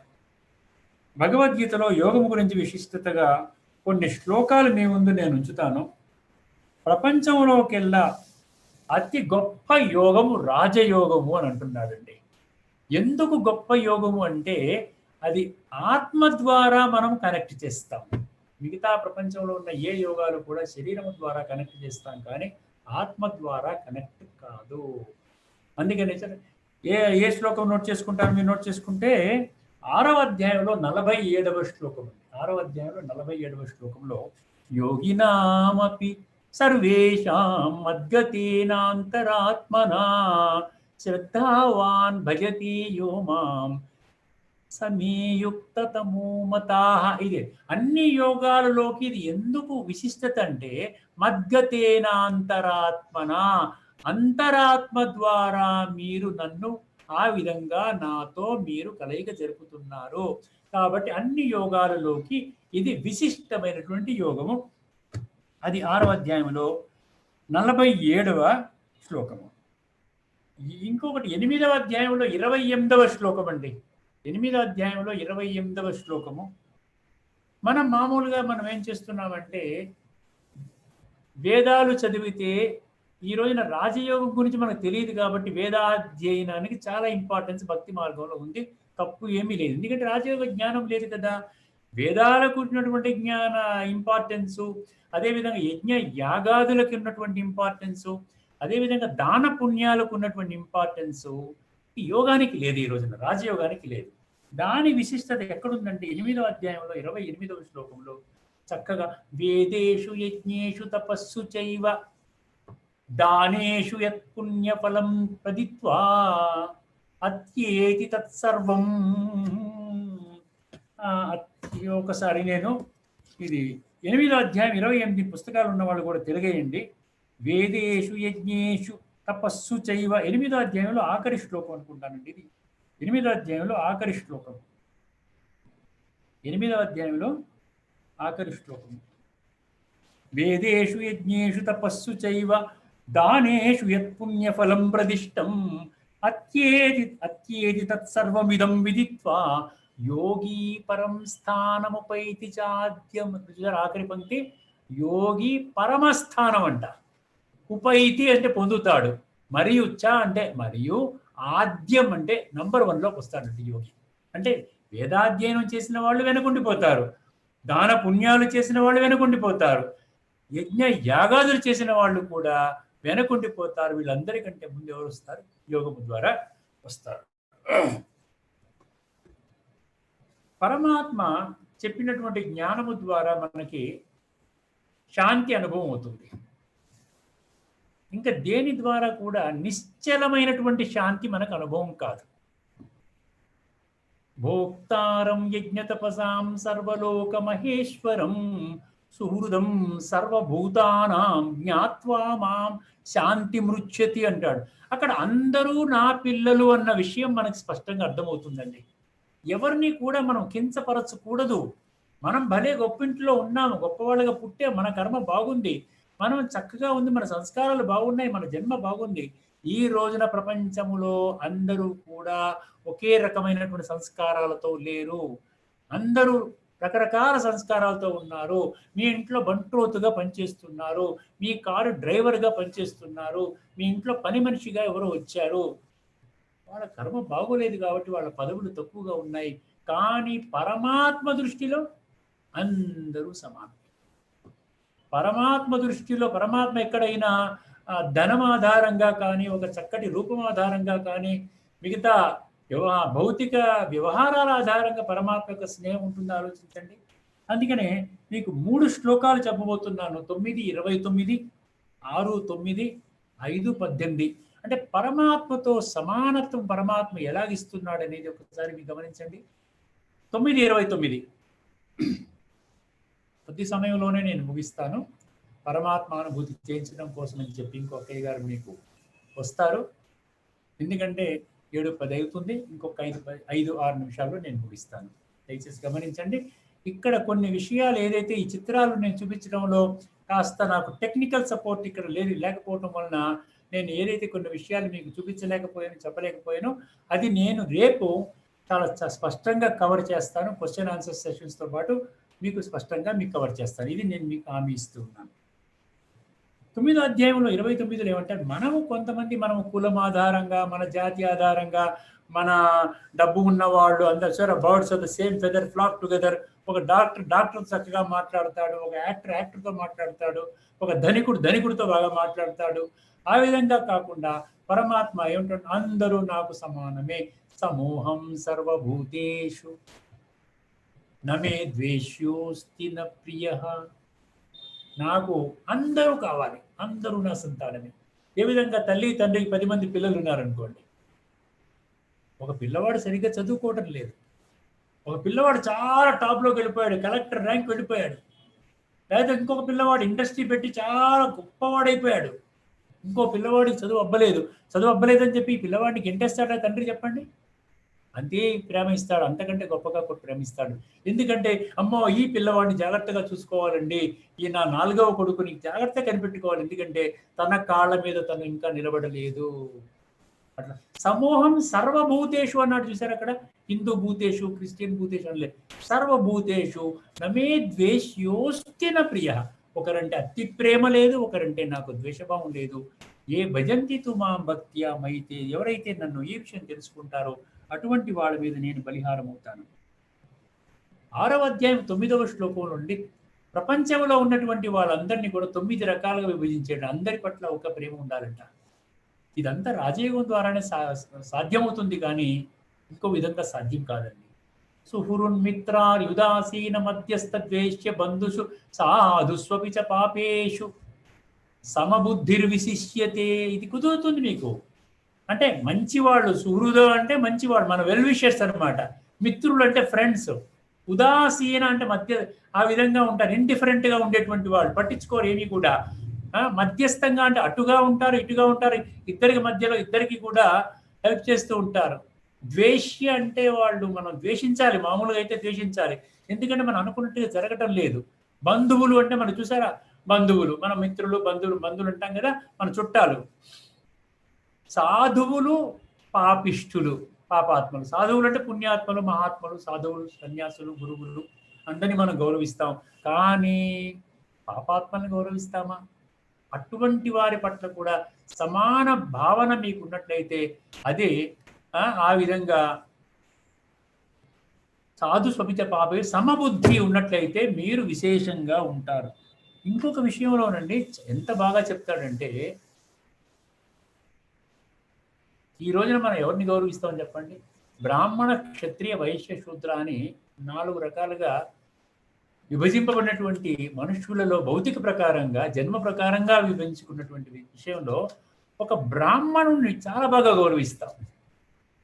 భగవద్గీతలో యోగం గురించి విశిష్టతగా కొన్ని శ్లోకాలు మీ ముందు నేను ఉంచుతాను. ప్రపంచంలోకెల్లా అతి గొప్ప యోగము రాజయోగము అని అంటున్నాడండి. ఎందుకు గొప్ప యోగము అంటే అది ఆత్మ ద్వారా మనం కనెక్ట్ చేస్తాం. మిగతా ప్రపంచంలో ఉన్న ఏ యోగాలు కూడా శరీరం ద్వారా కనెక్ట్ చేస్తాం, కానీ ఆత్మ ద్వారా కనెక్ట్ కాదు. అందుకని ఏ శ్లోకం నోట్ చేసుకుంటారు మీరు? నోట్ చేసుకుంటే 6వ అధ్యాయంలో 47వ శ్లోకం. 6వ అధ్యాయంలో 47వ శ్లోకంలో యోగినామపి సర్వేషాం మద్గతేనాంతరాత్మనా శ్రద్ధావాన్ భజతి యో మాం సమీయుక్తతమో మతాః. ఇది అన్ని యోగాలలోకి ఇది ఎందుకు విశిష్టత అంటే మద్గతేనాంతరాత్మనా, అంతరాత్మ ద్వారా మీరు నన్ను ఆ విధంగా నాతో మీరు కలయిక జరుపుతున్నారు. కాబట్టి అన్ని యోగాలలోకి ఇది విశిష్టమైనటువంటి యోగము. అది 6వ అధ్యాయంలో 47వ శ్లోకము. ఇంకొకటి 8వ అధ్యాయంలో 28వ శ్లోకం అండి. 8వ అధ్యాయంలో 28వ శ్లోకము. మామూలుగా మనం ఏం చేస్తున్నామంటే వేదాలు చదివితే ఈ రోజున రాజయోగం గురించి మనకు తెలియదు కాబట్టి వేదాధ్యయనానికి చాలా ఇంపార్టెన్స్ భక్తి మార్గంలో ఉంది. తప్పు ఏమీ లేదు, ఎందుకంటే రాజయోగ జ్ఞానం లేదు కదా. వేదాలకు ఉన్నటువంటి జ్ఞాన ఇంపార్టెన్సు, అదేవిధంగా యజ్ఞ యాగాదులకు ఉన్నటువంటి ఇంపార్టెన్సు, అదేవిధంగా దాన పుణ్యాలకు ఉన్నటువంటి ఇంపార్టెన్సు ఈ యోగానికి లేదు, ఈ రోజున రాజయోగానికి లేదు. దాని విశిష్టత ఎక్కడుందంటే 8వ అధ్యాయంలో 28వ శ్లోకంలో చక్కగా వేదేషు యజ్ఞేషు తపస్సు చైవ దానేషు యత్ పుణ్యఫలం ప్రదిత్వా అత్యేతి తత్సర్వం. ఒకసారి నేను ఇది 8వ అధ్యాయం 28 పుస్తకాలు ఉన్న వాళ్ళు కూడా తిరగేయండి. వేదేషు యజ్ఞేషు తపస్సు చైవ 8వ అధ్యాయంలో ఆఖరి శ్లోకం అనుకుంటానండి. ఇది 8వ అధ్యాయంలో ఆఖరి శ్లోకం. 8వ అధ్యాయంలో ఆఖరి శ్లోకం. వేదేషు యజ్ఞేషు తపస్సు చైవ దానేషు యత్ పుణ్యఫలం ప్రదిష్టం అత్యేది తత్సర్వమిదం విదిత్వా యోగి పరం స్థానముపైతి చాద్యం. ఆఖరి పంక్తి యోగి పరమస్థానం అంట. ఉపైతి అంటే పొందుతాడు, మరియు చ అంటే మరియు, ఆద్యం అంటే నంబర్ 1లోకి వస్తాడండి యోగి. అంటే వేదాధ్యయనం చేసిన వాళ్ళు వెనుకుండిపోతారు, దాన పుణ్యాలు చేసిన వాళ్ళు వెనుకుండిపోతారు, యజ్ఞ యాగాదులు చేసిన వాళ్ళు కూడా వెనుకుండిపోతారు. వీళ్ళందరికంటే ముందు ఎవరు వస్తారు? యోగము ద్వారా వస్తారు. పరమాత్మ చెప్పినటువంటి జ్ఞానము ద్వారా మనకి శాంతి అనుభవం అవుతుంది. ఇంకా దేని ద్వారా కూడా నిశ్చలమైనటువంటి శాంతి మనకు అనుభవం కాదు. భోక్తారం యజ్ఞతపసాం సర్వలోక మహేశ్వరం సుహృదం సర్వభూతానాం జ్ఞాత్వా మాం శాంతి మృచ్యతి అంటాడు. అక్కడ అందరూ నా పిల్లలు అన్న విషయం మనకు స్పష్టంగా అర్థమవుతుందండి. ఎవరిని కూడా మనం కించపరచకూడదు. మనం భలే గొప్పింట్లో ఉన్నాము, గొప్పవాళ్ళగా పుట్టే, మన కర్మ బాగుంది, మనం చక్కగా ఉంది, మన సంస్కారాలు బాగున్నాయి, మన జన్మ బాగుంది. ఈ రోజున ప్రపంచములో అందరూ కూడా ఒకే రకమైనటువంటి సంస్కారాలతో లేరు. అందరూ రకరకాల సంస్కారాలతో ఉన్నారు. మీ ఇంట్లో బంట్రోతుగా పనిచేస్తున్నారు, మీ కారు డ్రైవర్గా పనిచేస్తున్నారు, మీ ఇంట్లో పని మనిషిగా ఎవరో వచ్చారు. వాళ్ళ కర్మ బాగోలేదు కాబట్టి వాళ్ళ పదవులు తక్కువగా ఉన్నాయి. కానీ పరమాత్మ దృష్టిలో అందరూ సమానం. పరమాత్మ దృష్టిలో పరమాత్మ ఎక్కడైనా ధనం ఆధారంగా కానీ, ఒక చక్కటి రూపం ఆధారంగా కానీ, మిగతా భౌతిక వ్యవహారాల ఆధారంగా పరమాత్మ యొక్క స్నేహం ఉంటుందో ఆలోచించండి. అందుకనే మీకు 3 శ్లోకాలు చెప్పబోతున్నాను. 9:29, 6:9, 5:18. అంటే పరమాత్మతో సమానత్వం పరమాత్మ ఎలాగిస్తున్నాడు అనేది ఒకసారి మీరు గమనించండి. 9:29. కొద్ది సమయంలోనే నేను ముగిస్తాను. పరమాత్మ అనుభూతి చేయించడం కోసం అని చెప్పి ఇంకొక గారు మీకు వస్తారు. ఎందుకంటే 7:10 అవుతుంది. ఇంకొక 5-6 నిమిషాల్లో నేను ముగిస్తాను. దయచేసి గమనించండి. ఇక్కడ కొన్ని విషయాలు ఏదైతే ఈ చిత్రాలు నేను చూపించడంలో కాస్త నాకు టెక్నికల్ సపోర్ట్ ఇక్కడ లేకపోవడం వలన నేను ఏదైతే కొన్ని విషయాలు మీకు చూపించలేకపోయాను, చెప్పలేకపోయానో అది నేను రేపు చాలా స్పష్టంగా కవర్ చేస్తాను. క్వశ్చన్ ఆన్సర్ సెషన్స్తో పాటు మీకు స్పష్టంగా మీకు కవర్ చేస్తాను. ఇది నేను మీకు హామీ ఇస్తూ ఉన్నాను. 9వ అధ్యాయంలో 29లో ఏమంటారు, మనము కులం ఆధారంగా, మన జాతి ఆధారంగా, మన డబ్బు ఉన్నవాళ్ళు అందరూ sir birds of the same feather flock together. ఒక డాక్టర్ చక్కగా మాట్లాడతాడు, ఒక యాక్టర్తో మాట్లాడతాడు, ఒక ధనికుడితో బాగా మాట్లాడతాడు. ఆ విధంగా కాకుండా పరమాత్మ ఏమంటాడు, అందరూ నాకు సమానమే. సమూహం సర్వభూతేషు నమే ద్వేష్యోస్తి న ప్రియ. నాకు అందరూ కావాలి, అందరూ నా సంతానమే. ఏ విధంగా తల్లి తండ్రికి 10 మంది పిల్లలు ఉన్నారనుకోండి, ఒక పిల్లవాడు సరిగ్గా చదువుకోవటం లేదు, ఒక పిల్లవాడు చాలా టాప్లోకి వెళ్ళిపోయాడు, కలెక్టర్ ర్యాంక్ వెళ్ళిపోయాడు, లేదా ఇంకొక పిల్లవాడు ఇండస్ట్రీ పెట్టి చాలా గొప్పవాడైపోయాడు, ఇంకో పిల్లవాడికి చదువు అబ్బలేదని చెప్పి ఈ పిల్లవాడికి ఎంటేస్తాడా తండ్రి చెప్పండి? అంతే ప్రేమ ఇస్తాడు, అంతకంటే గొప్పగా ప్రేమిస్తాడు. ఎందుకంటే అమ్మో ఈ పిల్లవాడిని జాగ్రత్తగా చూసుకోవాలండి, ఈ నా 4వ కొడుకుని జాగ్రత్తగా కనిపెట్టుకోవాలి, ఎందుకంటే తన కాళ్ళ మీద తను ఇంకా నిలబడలేదు. అట్లా సమూహం సర్వభూతేషు అన్నాడు చూసారు అక్కడ. హిందూ భూతేషు, క్రిస్టియన్ భూతేషు అనలే, సర్వభూతేషు నమే ద్వేష్యోస్తి న ప్రియ. ఒకరంటే అతి ప్రేమ లేదు, ఒకరంటే నాకు ద్వేషభావం లేదు. ఏ భజంతి తు మాం భక్త్యా మైతే, ఎవరైతే నన్ను ఈ విషయం తెలుసుకుంటారో అటువంటి వాళ్ళ మీద నేను బలిహారం అవుతాను. 6వ అధ్యాయం 9వ శ్లోకం నుండి ప్రపంచంలో ఉన్నటువంటి వాళ్ళందరినీ కూడా 9 రకాలుగా విభజించాడు. అందరి పట్ల ఒక ప్రేమ ఉండాలంట. ఇదంతా రాజయోగం ద్వారానే సాధ్యమవుతుంది, కానీ ఇంకో విధంగా సాధ్యం కాదండి. సుహృన్మిత్రార్యుదాసీన మధ్యస్థ ద్వేష్య బంధుషు సాధుస్వపి చ పాపేషు సమబుద్ధిర్విశిష్యతే. ఇది కుదురుతుంది మీకు. అంటే మంచివాళ్ళు, సుహృదం అంటే మంచివాళ్ళు, మన వెల్ విషర్స్ అనమాట. మిత్రులు అంటే ఫ్రెండ్స్. ఉదాసీన అంటే మధ్య, ఆ విధంగా ఉంటారు, ఇండిఫరెంట్గా ఉండేటువంటి వాళ్ళు, పట్టించుకోరు ఏమీ కూడా. మధ్యస్థంగా అంటే అటుగా ఉంటారు, ఇటుగా ఉంటారు, ఇద్దరికి మధ్యలో ఇద్దరికి కూడా హెల్ప్ చేస్తూ ఉంటారు. ద్వేష్య అంటే వాళ్ళు మనం ద్వేషించాలి, మామూలుగా అయితే ద్వేషించాలి, ఎందుకంటే మనం అనుకున్నట్టుగా జరగటం లేదు. బంధువులు అంటే మనం చూసారా, బంధువులు మన మిత్రులు, బంధువులు అంటాం కదా, మన చుట్టాలు. సాధువులు పాపిష్ఠులు, పాపాత్మలు. సాధువులు అంటే పుణ్యాత్మలు, మహాత్మలు, సాధువులు, సన్యాసులు, గురువులు అందరినీ మనం గౌరవిస్తాం, కానీ పాపాత్మల్ని గౌరవిస్తామా? అటువంటి వారి పట్ల కూడా సమాన భావన మీకు ఉన్నట్లయితే అదే ఆ విధంగా సాధు స్వపిత పాపే సమబుద్ధి ఉన్నట్లయితే మీరు విశేషంగా ఉంటారు. ఇంకొక విషయంలోనండి ఎంత బాగా చెప్తాడంటే, ఈ రోజున మనం ఎవరిని గౌరవిస్తామని చెప్పండి? బ్రాహ్మణ, క్షత్రియ, వైశ్య, శూద్ర అని 4 రకాలుగా విభజింపబడినటువంటి మనుషులలో భౌతిక ప్రకారంగా, జన్మ ప్రకారంగా విభజించుకున్నటువంటి విషయంలో ఒక బ్రాహ్మణుడిని చాలా బాగా గౌరవిస్తాం.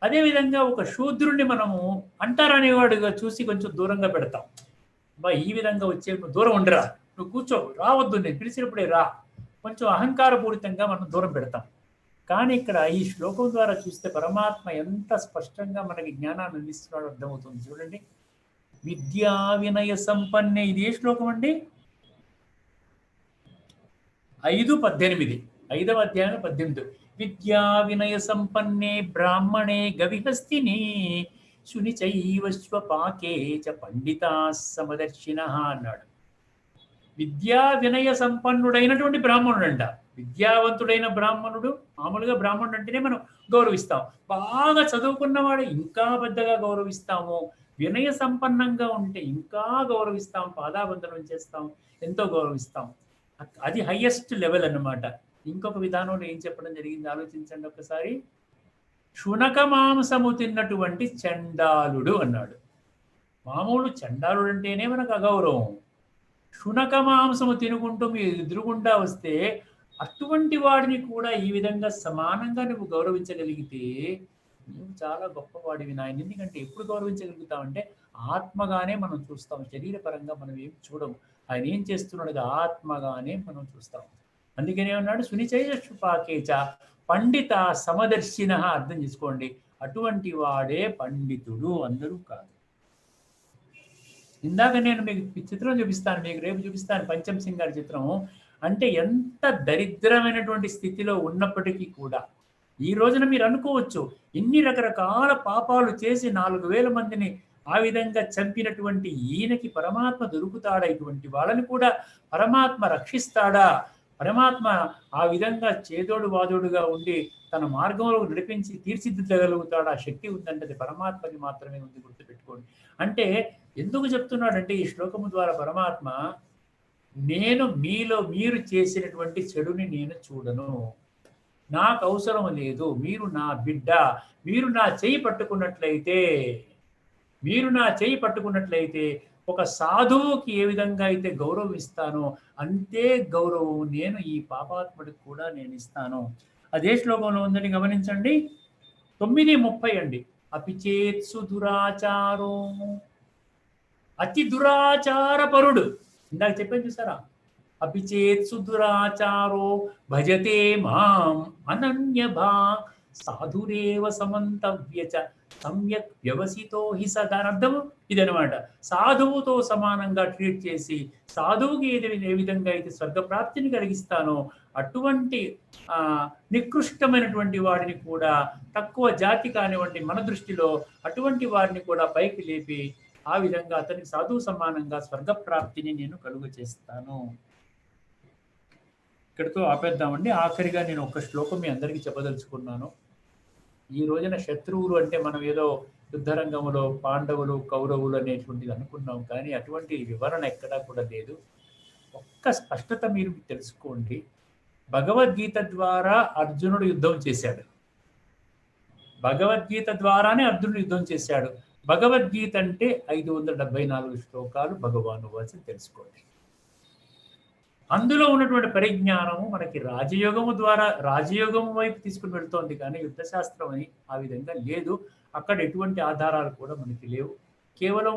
అదేవిధంగా ఒక శూద్రుడిని మనము అంటారనేవాడుగా చూసి కొంచెం దూరంగా పెడతాం. ఈ విధంగా వచ్చే దూరం ఉండరా, నువ్వు కూర్చో, రావద్దు, నేను పిలిచినప్పుడే రా, కొంచెం అహంకారపూరితంగా మనం దూరం పెడతాం. కానీ ఇక్కడ ఈ శ్లోకం ద్వారా చూస్తే పరమాత్మ ఎంత స్పష్టంగా మనకి జ్ఞానాన్ని అందిస్తున్నాడో అర్థమవుతుంది. చూడండి, విద్యా వినయ సంపన్నే. ఇది ఏ శ్లోకం అండి? 5:18, 5వ అధ్యాయం 18. విద్యా వినయ సంపన్నే బ్రాహ్మణే గవిహస్తిని శునిచైవశ్వపాకే చ పండితా సమదర్శిన అన్నాడు. విద్యా వినయ సంపన్నుడైనటువంటి బ్రాహ్మణుడంట. విద్యావంతుడైన బ్రాహ్మణుడు, మామూలుగా బ్రాహ్మణుడు అంటేనే మనం గౌరవిస్తాం. బాగా చదువుకున్నవాడు ఇంకా పెద్దగా గౌరవిస్తాము. వినయ సంపన్నంగా ఉంటే ఇంకా గౌరవిస్తాం, పాదాబంధనం చేస్తాం, ఎంతో గౌరవిస్తాం. అది హైయెస్ట్ లెవెల్ అన్నమాట. ఇంకొక విధానంలో ఏం చెప్పడం జరిగింది ఆలోచించండి ఒకసారి. శునక మాంసము తిన్నటువంటి చండాలుడు అన్నాడు. మామూలు చండాలుడు అంటేనే మనకు అగౌరవం. శునక మాంసము తినుకుంటూ మీరు ఎదురుగుండా వస్తే అటువంటి వాడిని కూడా ఈ విధంగా సమానంగా నువ్వు గౌరవించగలిగితే నువ్వు చాలా గొప్పవాడివి నాయన. ఎందుకంటే ఎప్పుడు గౌరవించగలుగుతామంటే ఆత్మగానే మనం చూస్తాం, శరీరపరంగా మనం ఏం చూడము. ఆయన ఏం చేస్తున్నాడు ఆత్మగానే మనం చూస్తాం. అందుకనే ఉన్నాడు సునిచైషుపాకేచ పండిత సమదర్శిన. అర్థం చేసుకోండి, అటువంటి వాడే పండితుడు, అందరూ కాదు. ఇందాక నేను మీకు చిత్రం చూపిస్తాను, మీకు రేపు చూపిస్తాను పంచం సింగ్ గారి చిత్రం. అంటే ఎంత దరిద్రమైనటువంటి స్థితిలో ఉన్నప్పటికీ కూడా ఈ రోజున మీరు అనుకోవచ్చు, ఇన్ని రకరకాల పాపాలు చేసి 4,000 మందిని ఆ విధంగా చంపినటువంటి ఈయనకి పరమాత్మ దొరుకుతాడా? ఇటువంటి వాళ్ళని కూడా పరమాత్మ రక్షిస్తాడా? పరమాత్మ ఆ విధంగా చేదోడు వాదోడుగా ఉండి తన మార్గంలో నడిపించి తీర్చిదిద్దగలుగుతాడా? శక్తి ఉందంటే అది పరమాత్మకి మాత్రమే ఉంది, గుర్తుపెట్టుకోండి. అంటే ఎందుకు చెప్తున్నాడంటే ఈ శ్లోకము ద్వారా పరమాత్మ, నేను మీలో మీరు చేసినటువంటి చెడుని నేను చూడను, నాకు అవసరం లేదు, మీరు నా బిడ్డ, మీరు నా చేయి పట్టుకున్నట్లయితే ఒక సాధువుకి ఏ విధంగా అయితే గౌరవం ఇస్తానో అంతే గౌరవం నేను ఈ పాపాత్ముడికి కూడా నేను ఇస్తాను. అదే శ్లోకంలో ఉందని గమనించండి, 9:30 అండి. అపిచేత్సు దురాచారో, అతి దురాచారపరుడు, ఇందాక చెప్పాను చూసారా, అపిచేత్సు దురాచారో భజతే మాం అనన్యభా సాధురేవ సమంతవ్యచ సమ్యక్ వ్యవసితో హి సదా. అర్థము ఇదనమాట. సాధువుతో సమానంగా ట్రీట్ చేసి సాధువుకి ఏ విధంగా అయితే స్వర్గప్రాప్తిని కలిగిస్తానో అటువంటి నికృష్టమైనటువంటి వాడిని కూడా, తక్కువ జాతి కానివ్వండి మన దృష్టిలో, అటువంటి వారిని కూడా పైకి లేపి ఆ విధంగా అతనికి సాధువు సమానంగా స్వర్గప్రాప్తిని నేను కలుగ చేస్తాను. ఇక్కడితో ఆపేద్దామండి. ఆఖరిగా నేను ఒక శ్లోకం మీ అందరికీ చెప్పదలుచుకున్నాను. ఈ రోజున శత్రువులు అంటే మనం ఏదో యుద్ధరంగంలో పాండవులు కౌరవులు అనేటువంటిది అనుకున్నాం, కానీ అటువంటి వివరణ ఎక్కడా కూడా లేదు. ఒక్క స్పష్టత మీరు తెలుసుకోండి. భగవద్గీత ద్వారా అర్జునుడు యుద్ధం చేశాడు, భగవద్గీత ద్వారానే అర్జునుడు యుద్ధం చేశాడు. భగవద్గీత అంటే 574 శ్లోకాలు భగవాను వాచి తెలుసుకోండి. అందులో ఉన్నటువంటి పరిజ్ఞానము మనకి రాజయోగము ద్వారా రాజయోగము వైపు తీసుకుని వెళ్తోంది, కానీ యుద్ధశాస్త్రం అని ఆ విధంగా లేదు. అక్కడ ఎటువంటి ఆధారాలు కూడా మనకి లేవు. కేవలం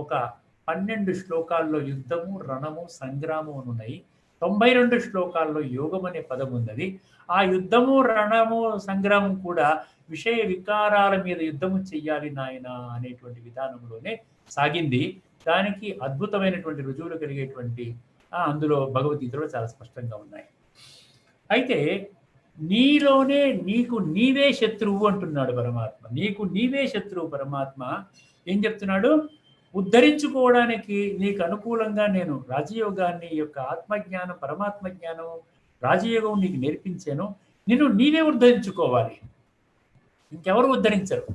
ఒక 12 శ్లోకాల్లో యుద్ధము, రణము, సంగ్రామం ఉన్నాయి. 92 శ్లోకాల్లో యోగం అనే పదం ఉన్నది. ఆ యుద్ధము, రణము, సంగ్రామం కూడా విషయ వికారాల మీద యుద్ధము చెయ్యాలి నాయన అనేటువంటి విధానంలోనే సాగింది. దానికి అద్భుతమైనటువంటి రుజువులు కలిగేటువంటి అందులో భగవద్గీతలో చాలా స్పష్టంగా ఉన్నాయి. అయితే నీలోనే నీకు నీవే శత్రువు అంటున్నాడు పరమాత్మ. నీకు నీవే శత్రువు. పరమాత్మ ఏం చెప్తున్నాడు? ఉద్ధరించుకోవడానికి నీకు అనుకూలంగా నేను రాజయోగాన్ని, యొక్క ఆత్మజ్ఞానం, పరమాత్మ జ్ఞానం, రాజయోగం నీకు నేర్పించాను. నిన్ను నీవే ఉద్ధరించుకోవాలి, ఇంకెవరు ఉద్ధరించరు.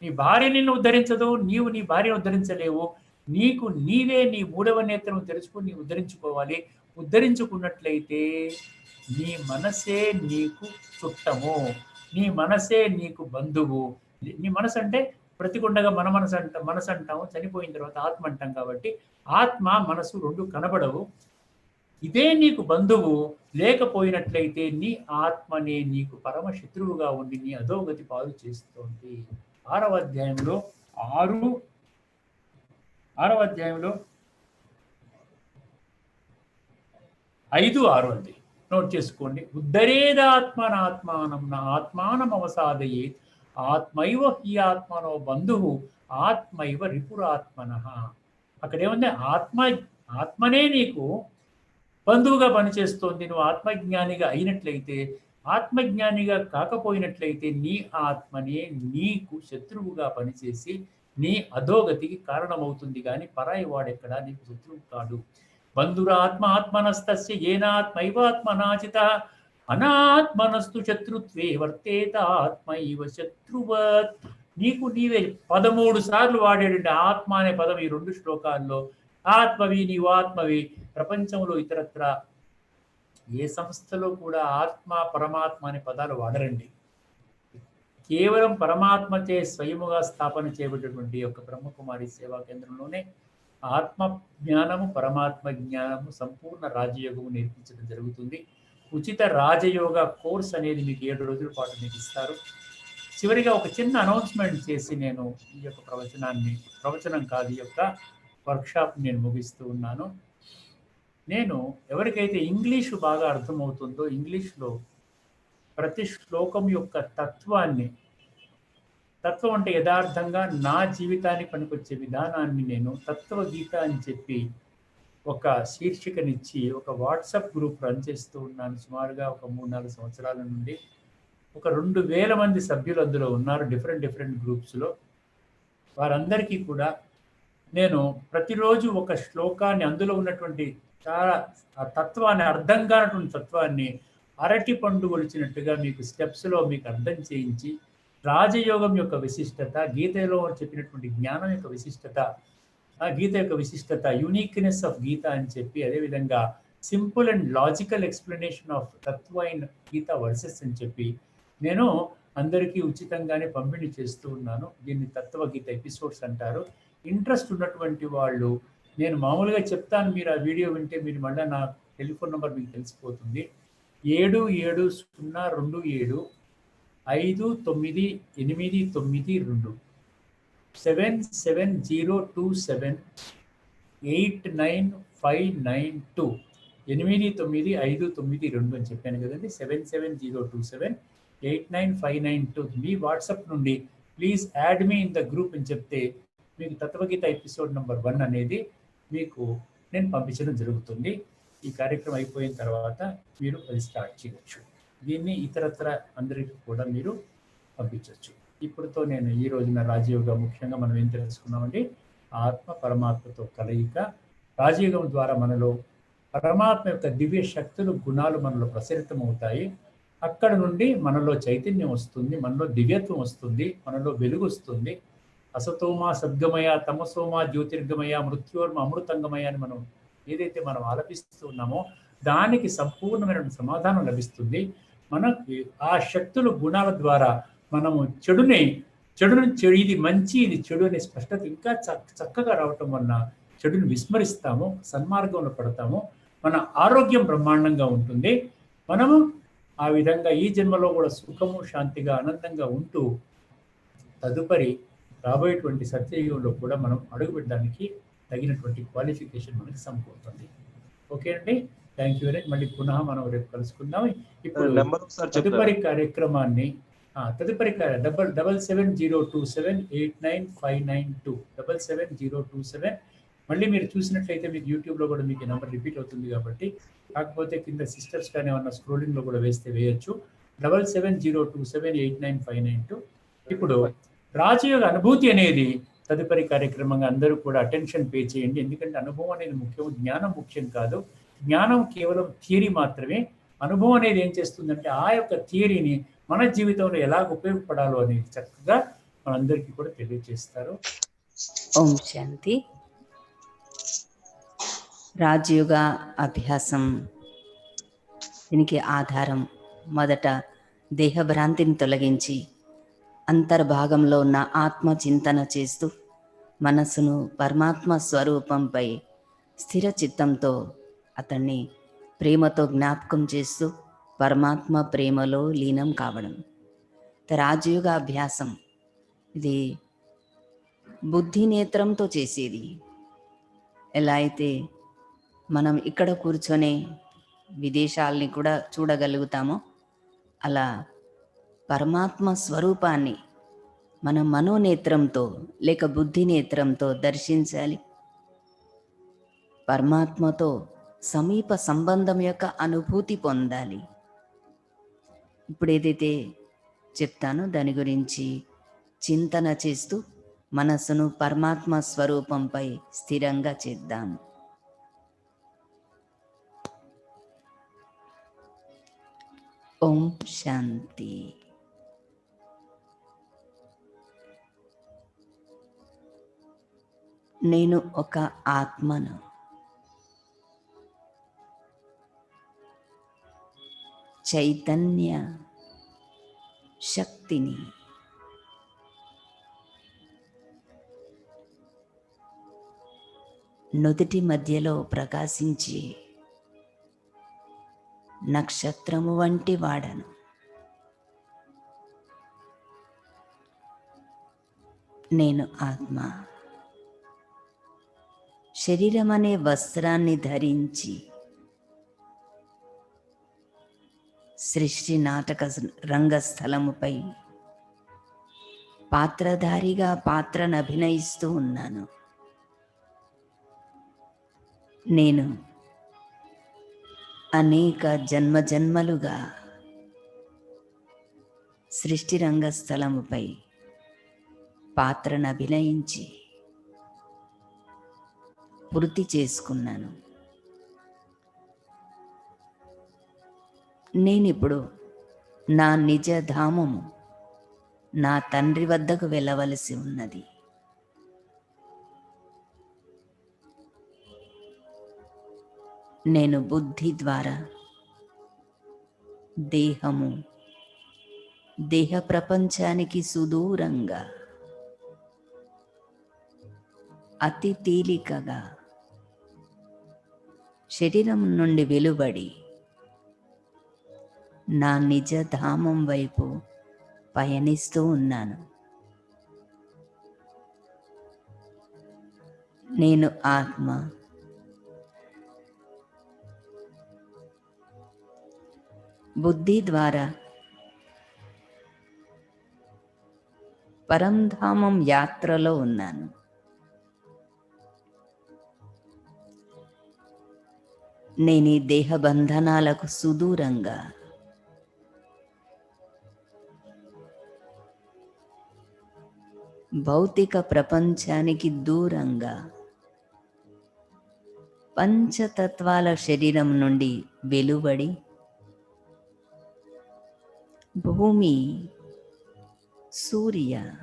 నీ భార్య నిన్ను ఉద్ధరించదు, నీవు నీ భార్యను ఉద్ధరించలేవు. నీకు నీవే నీ 3వ నేత్రం తెరుచుకుని ఉద్ధరించుకోవాలి. ఉద్ధరించుకున్నట్లయితే నీ మనసే నీకు చుట్టము, నీ మనసే నీకు బంధువు. నీ మనసు అంటే ప్రతిగుండగా మనసు అంటాము, చనిపోయిన తర్వాత ఆత్మ అంటాం. కాబట్టి ఆత్మ మనసు రెండు కనబడవు. ఇదే నీకు బంధువు. లేకపోయినట్లయితే నీ ఆత్మనే నీకు పరమ శత్రువుగా ఉండి నీ అధోగతి పాలు చేస్తోంది. 6వ అధ్యాయంలో 5-6 అండి, నోట్ చేసుకోండి. ఉద్ధరేదాత్మనాత్మానం నా ఆత్మానం అవసాదయే ఆత్మైవ హి ఆత్మనో బంధువు ఆత్మైవ రిపురాత్మన. అక్కడేముంది? ఆత్మనే నీకు బంధువుగా పనిచేస్తోంది. నువ్వు ఆత్మజ్ఞానిగా అయినట్లయితే, ఆత్మజ్ఞానిగా కాకపోయినట్లయితే నీ ఆత్మనే నీకు శత్రువుగా పనిచేసి నీ అధోగతికి కారణమవుతుంది. కానీ పరాయి వాడెక్కడా నీకు శత్రువు కాడు. బంధురాత్మ ఆత్మనస్తస్య ఏనాత్మైవాత్మనాచిత అనాత్మనస్తు శత్రుత్వే వర్తేత ఆత్మైవ శత్రువత్. నీకు నీవే 13 సార్లు వాడేటువంటి ఆత్మ అనే పదం ఈ 2 శ్లోకాల్లో. ఆత్మవి, నీవు ఆత్మవి. ప్రపంచంలో ఇతరత్ర ఏ సంస్థలో కూడా ఆత్మ పరమాత్మ అనే పదాలు వాడరండి. కేవలం పరమాత్మచే స్వయముగా స్థాపన చేయబడినటువంటి యొక్క బ్రహ్మకుమారి సేవా కేంద్రంలోనే ఆత్మ జ్ఞానము, పరమాత్మ జ్ఞానము, సంపూర్ణ రాజయోగము నేర్పించడం జరుగుతుంది. ఉచిత రాజయోగ కోర్స్ అనేది మీకు 7 రోజుల పాటు మీకు ఇస్తారు. చివరిగా ఒక చిన్న అనౌన్స్మెంట్ చేసి నేను ఈ యొక్క ప్రవచనం కాదు, ఈ యొక్క వర్క్షాప్ నేను ముగిస్తూ ఉన్నాను. నేను ఎవరికైతే ఇంగ్లీషు బాగా అర్థమవుతుందో, ఇంగ్లీష్లో ప్రతి శ్లోకం యొక్క తత్వం అంటే యథార్థంగా నా జీవితానికి పనికొచ్చే విధానాన్ని నేను తత్వగీత అని చెప్పి ఒక శీర్షికనిచ్చి ఒక వాట్సాప్ గ్రూప్ రన్ చేస్తూ ఉన్నాను. సుమారుగా ఒక 3-4 సంవత్సరాల నుండి ఒక 2000 మంది సభ్యులు అందులో ఉన్నారు, డిఫరెంట్ గ్రూప్స్లో. వారందరికీ కూడా నేను ప్రతిరోజు ఒక శ్లోకాన్ని, అందులో ఉన్నటువంటి చాలా ఆ తత్వాన్ని, అర్థం కానటువంటి తత్వాన్ని అరటి పండు ఒలిచినట్టుగా మీకు స్టెప్స్లో మీకు అర్థం చేయించి, రాజయోగం యొక్క విశిష్టత, గీతలో చెప్పినటువంటి జ్ఞానం యొక్క విశిష్టత, ఆ గీత యొక్క విశిష్టత, యూనిక్నెస్ ఆఫ్ గీత అని చెప్పి, అదేవిధంగా simple and logical explanation of Tattva in Gita versus అని చెప్పి నేను అందరికీ ఉచితంగానే పంపిణీ చేస్తూ ఉన్నాను. దీన్ని తత్వగీత ఎపిసోడ్స్ అంటారు. ఇంట్రెస్ట్ ఉన్నటువంటి వాళ్ళు, నేను మామూలుగా చెప్తాను, మీరు ఆ వీడియో వింటే మీరు మళ్ళీ నా టెలిఫోన్ నెంబర్ మీకు తెలిసిపోతుంది. 7702759892 770278992 89592 అని చెప్పాను కదండి. 77027899592 మీ వాట్సాప్ నుండి please add me in the group అని చెప్తే మీకు తత్వగీత ఎపిసోడ్ నెంబర్ 1 అనేది మీకు నేను పంపించడం జరుగుతుంది. ఈ కార్యక్రమం అయిపోయిన తర్వాత మీరు అది స్టార్ట్ చేయవచ్చు. దీన్ని ఇతరత్ర అందరికీ కూడా మీరు పంపించవచ్చు. ఇప్పుడుతో నేను ఈ రోజున రాజయోగ ముఖ్యంగా మనం ఏం తెలుసుకున్నామండి, ఆత్మ పరమాత్మతో కలయిక. రాజయోగం ద్వారా మనలో పరమాత్మ యొక్క దివ్య శక్తులు, గుణాలు మనలో ప్రసరితం అవుతాయి. అక్కడ నుండి మనలో చైతన్యం వస్తుంది, మనలో దివ్యత్వం వస్తుంది, మనలో వెలుగు వస్తుంది. అసతోమా సద్గమయ, తమసోమా జ్యోతిర్గమయ, మృత్యోర్మ అమృతంగమయ అని మనం ఏదైతే మనం ఆలపిస్తూ ఉన్నామో దానికి సంపూర్ణమైన సమాధానం లభిస్తుంది. మనకి ఆ శక్తులు, గుణాల ద్వారా మనము ఇది మంచి, ఇది చెడు అనే స్పష్టత ఇంకా చక్కగా రావటం వలన చెడుని విస్మరిస్తాము, సన్మార్గంలో పడతాము, మన ఆరోగ్యం బ్రహ్మాండంగా ఉంటుంది. మనము ఆ విధంగా ఈ జన్మలో కూడా సుఖము, శాంతిగా, ఆనందంగా ఉంటూ తదుపరి రాబోయేటువంటి సత్యయుగంలో కూడా మనం అడుగుపెట్టడానికి తగినటువంటి క్వాలిఫికేషన్ మనకి సమకూరుతుంది. ఓకే అండి, థ్యాంక్ యూ వెరీ మచ్. మళ్ళీ పునః మనం రేపు కలుసుకుందాం. ఇప్పుడు తదుపరి కార్యక్రమాన్ని 7702789592 770227. మళ్ళీ మీరు చూసినట్లయితే మీకు యూట్యూబ్లో కూడా మీకు నెంబర్ రిపీట్ అవుతుంది కాబట్టి, కాకపోతే కింద సిస్టర్స్ కానీ ఏమన్నా స్క్రోలింగ్లో కూడా వేయచ్చు. 770227899592. ఇప్పుడు రాజయోగ అనుభూతి అనేది తదుపరి కార్యక్రమంగా అందరూ కూడా అటెన్షన్ పే చేయండి. ఎందుకంటే అనుభవం అనేది ముఖ్యం, జ్ఞానం ముఖ్యం కాదు. జ్ఞానం కేవలం థియరీ మాత్రమే. అనుభవం అనేది ఏం చేస్తుందంటే ఆ యొక్క థియరీని మన జీవితంలో ఎలా ఉపయోగపడాలో అనేది చక్కగా మనందరికీ కూడా తెలియజేస్తారు. ఓం శాంతి. రాజయోగ అభ్యాసం, దీనికి ఆధారం మొదట దేహభ్రాంతిని తొలగించి అంతర్భాగంలో ఉన్న ఆత్మ చింతన చేస్తూ మనస్సును పరమాత్మ స్వరూపంపై స్థిర చిత్తంతో అతన్ని ప్రేమతో జ్ఞాపకం చేస్తూ పరమాత్మ ప్రేమలో లీనం కావడం. రాజయోగ అభ్యాసం ఇది బుద్ధి నేత్రంతో చేసేది. ఎలా అయితే మనం ఇక్కడ కూర్చొని విదేశాలని కూడా చూడగలుగుతామో అలా పరమాత్మ స్వరూపాన్ని మన మనోనేత్రంతో లేక బుద్ధి నేత్రంతో దర్శించాలి. పరమాత్మతో సమీప సంబంధం యొక్క అనుభూతి పొందాలి. ఇప్పుడు ఏదైతే చెప్తానో దాని గురించి చింతన చేస్తూ మనస్సును పరమాత్మ స్వరూపంపై స్థిరంగా చేద్దాం. ఓం శాంతి. నేను ఒక ఆత్మను. చైతన్య శక్తిని. నుదిటి మధ్యలో ప్రకాశించి నక్షత్రము వంటి వాడను. నేను ఆత్మ. శరీరం అనే వస్త్రాన్ని ధరించి సృష్టి నాటక రంగస్థలముపై పాత్రధారిగా పాత్రను అభినయిస్తూ ఉన్నాను. నేను అనేక జన్మజన్మలుగా సృష్టి రంగస్థలముపై పాత్రను అభినయించి పూర్తి చేసుకున్నాను. నేనిప్పుడు నా నిజ ధామము నా తండ్రి వద్దకు వెళ్ళవలసి ఉన్నది. నేను బుద్ధి ద్వారా దేహము, దేహ ప్రపంచానికి సుదూరంగా అతి తేలికగా శరీరం నుండి వెలువడి నా నిజ ధామం వైపు పయనిస్తూ ఉన్నాను. నేను ఆత్మ. బుద్ధి ద్వారా పరంధామం యాత్రలో ఉన్నాను. నేను ఈ దేహ బంధనాలకు సుదూరంగా భౌతిక ప్రపంచానికి దూరంగా పంచతత్వాల శరీరం నుండి వెలువడి భూమి, సూర్య,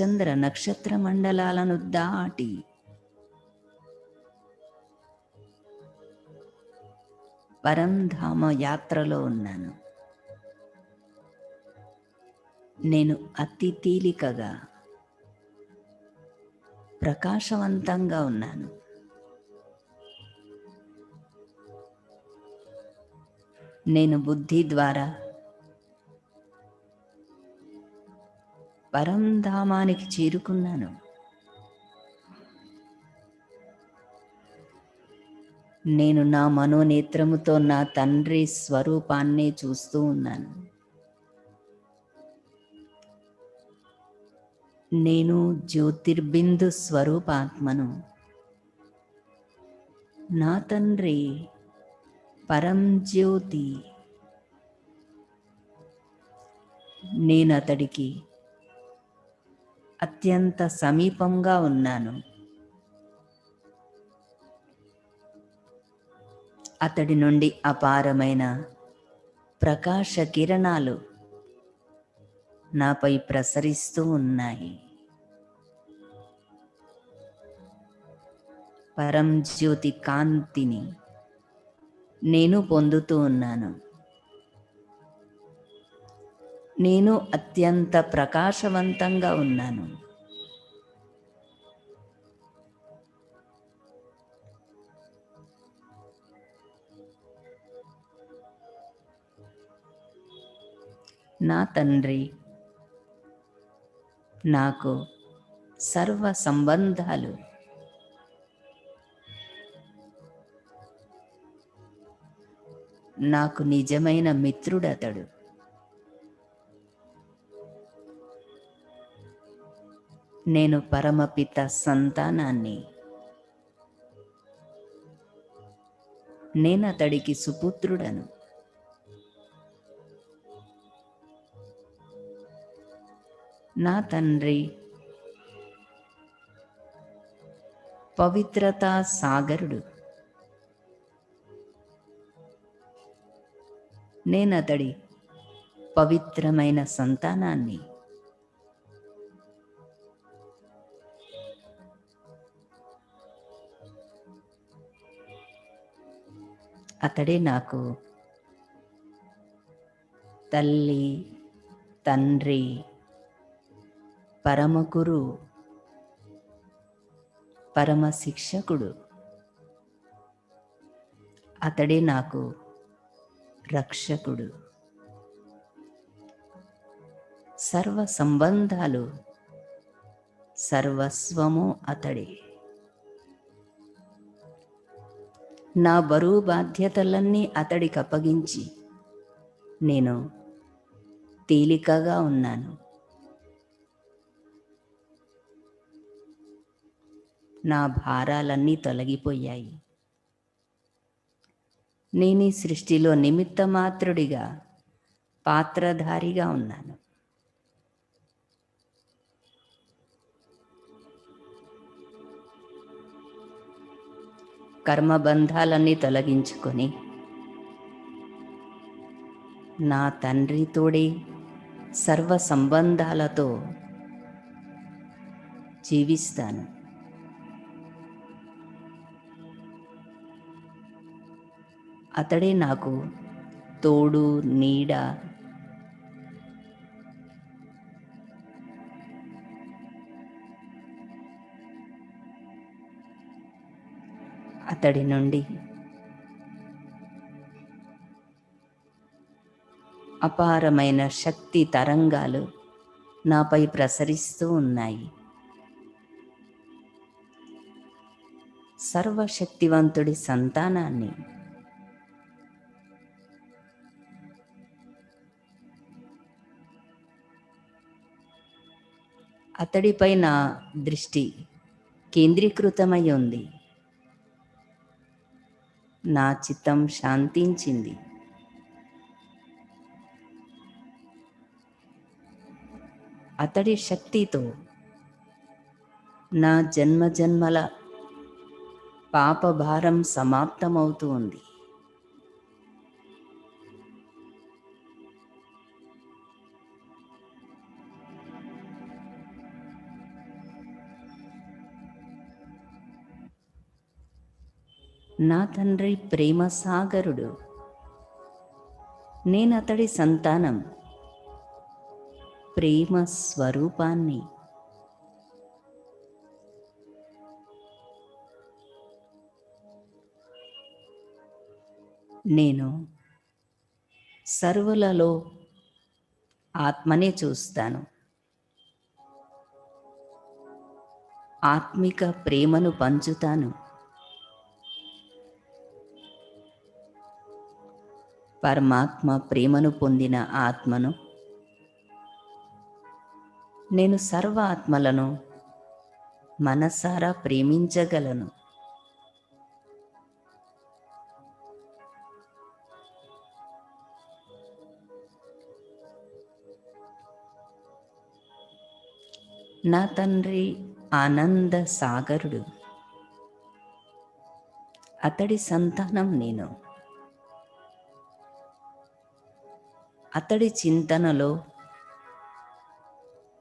చంద్ర, నక్షత్ర మండలాలను దాటి పరంధామ యాత్రలో ఉన్నాను. నేను అతి తేలికగా ప్రకాశవంతంగా ఉన్నాను. నేను బుద్ధి ద్వారా పరంధామానికి చేరుకున్నాను. నేను నా మనోనేత్రముతో నా తండ్రి స్వరూపాన్నే చూస్తూ ఉన్నాను. నేను జ్యోతిర్బిందు స్వరూపాత్మను. నా తండ్రి పరంజ్యోతి. నేను అతడికి అత్యంత సమీపంగా ఉన్నాను. అతడి నుండి అపారమైన ప్రకాశ కిరణాలు నాపై ప్రసరిస్తూ ఉన్నాయి. పరంజ్యోతి కాంతిని నేను పొందుతూ ఉన్నాను. నేను అత్యంత ప్రకాశవంతంగా ఉన్నాను. నా తండ్రి నాకు సర్వ సంబంధాలు నాకు నిజమైన మిత్రుడతడు. నేను పరమపిత సంతానాన్ని. నేను అతడికి సుపుత్రుడను. నా తండ్రి పవిత్రతా సాగరుడు. నేనతడి పవిత్రమైన సంతానాన్ని. అతడే నాకు తల్లి, తండ్రి, పరమ గురు, పరమ శిక్షకుడు. అతడే నాకు రక్షకుడు. సర్వ సంబంధాలు, సర్వస్వము అతడే. నా బరువు బాధ్యతలన్నీ అతడికి అప్పగించి నేను తేలికగా ఉన్నాను. నా భారాలన్నీ తొలగిపోయాయి. నేను ఈ సృష్టిలో నిమిత్త మాత్రుడిగా, పాత్రధారిగా ఉన్నాను. కర్మబంధాలన్నీ తొలగించుకొని నా తండ్రితోడే సర్వ సంబంధాలతో జీవిస్తాను. అతడే నాకు తోడు, నీడ. అతడి నుండి అపారమైన శక్తి తరంగాలు నాపై ప్రసరిస్తూ ఉన్నాయి. సర్వశక్తివంతుడి సంతానాన్ని. అతడిపై నా దృష్టి కేంద్రీకృతమై ఉంది. నా చిత్తం శాంతించింది. అతడి శక్తితో నా జన్మజన్మల పాపభారం సమాప్తమవుతూ ఉంది. నా తండ్రి ప్రేమ సాగరుడు. నేనతడి సంతానం, ప్రేమ స్వరూపాన్ని. నేను సర్వులలో ఆత్మనే చూస్తాను. ఆత్మిక ప్రేమను పంచుతాను. పరమాత్మ ప్రేమను పొందిన ఆత్మను. నేను సర్వ ఆత్మలను మనసారా ప్రేమించగలను. నా తండ్రి ఆనంద సాగరుడు. అతడి సంతానం నేను. అతడి చింతనలో,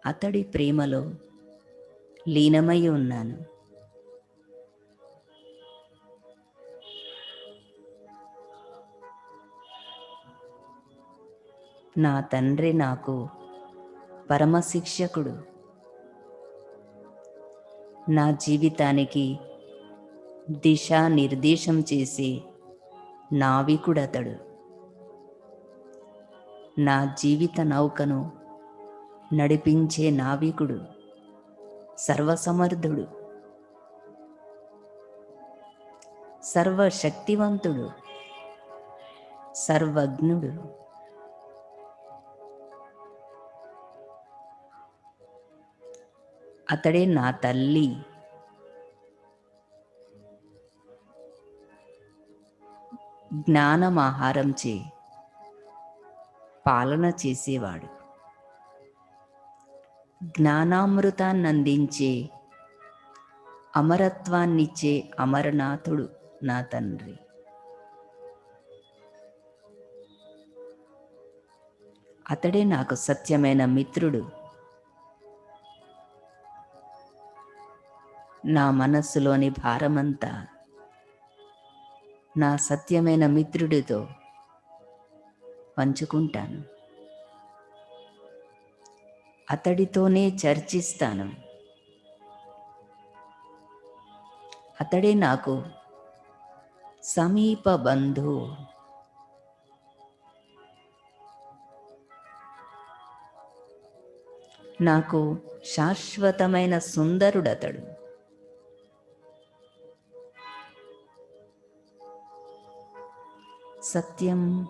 అతడి ప్రేమలో లీనమై ఉన్నాను. నా తండ్రి నాకు పరమశిక్షకుడు. నా జీవితానికి దిశానిర్దేశం చేసే నావికుడతడు. నా జీవిత నౌకను నడిపించే నావికుడు, సర్వసమర్థుడు, సర్వశక్తివంతుడు, సర్వజ్ఞుడు. అతడే నా తల్లి. జ్ఞానమాహారంచే పాలన చేసేవాడు. జ్ఞానామృతాన్నందించే, అమరత్వాన్నిచ్చే అమరనాథుడు నా తండ్రి. అతడే నాకు సత్యమైన మిత్రుడు. నా మనస్సులోని భారమంతా నా సత్యమైన మిత్రుడితో పంచుకుంటాను. అతడితోనే చర్చిస్తాను. అతడే నాకు సమీప బంధువు. నాకు శాశ్వతమైన సుందరుడతడు. సత్యం,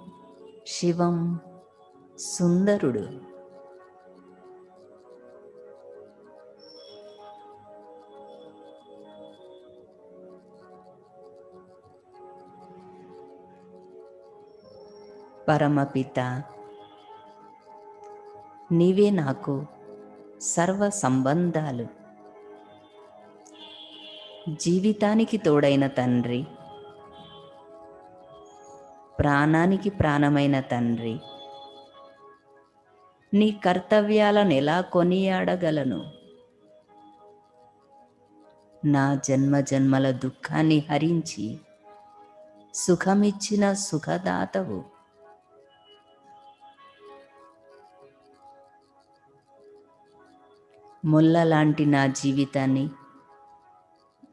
శివం, సుందరుడు. పరమపిత, నీవే నాకు సర్వ సంబంధాలు. జీవితానికి తోడైన తండ్రి, ప్రాణానికి ప్రాణమైన తండ్రి, నీ కర్తవ్యాలను ఎలా కొనియాడగలను? నా జన్మ జన్మల దుఃఖాన్ని హరించి సుఖమిచ్చిన సుఖదాతవు. ముళ్ళ లాంటి నా జీవితాన్ని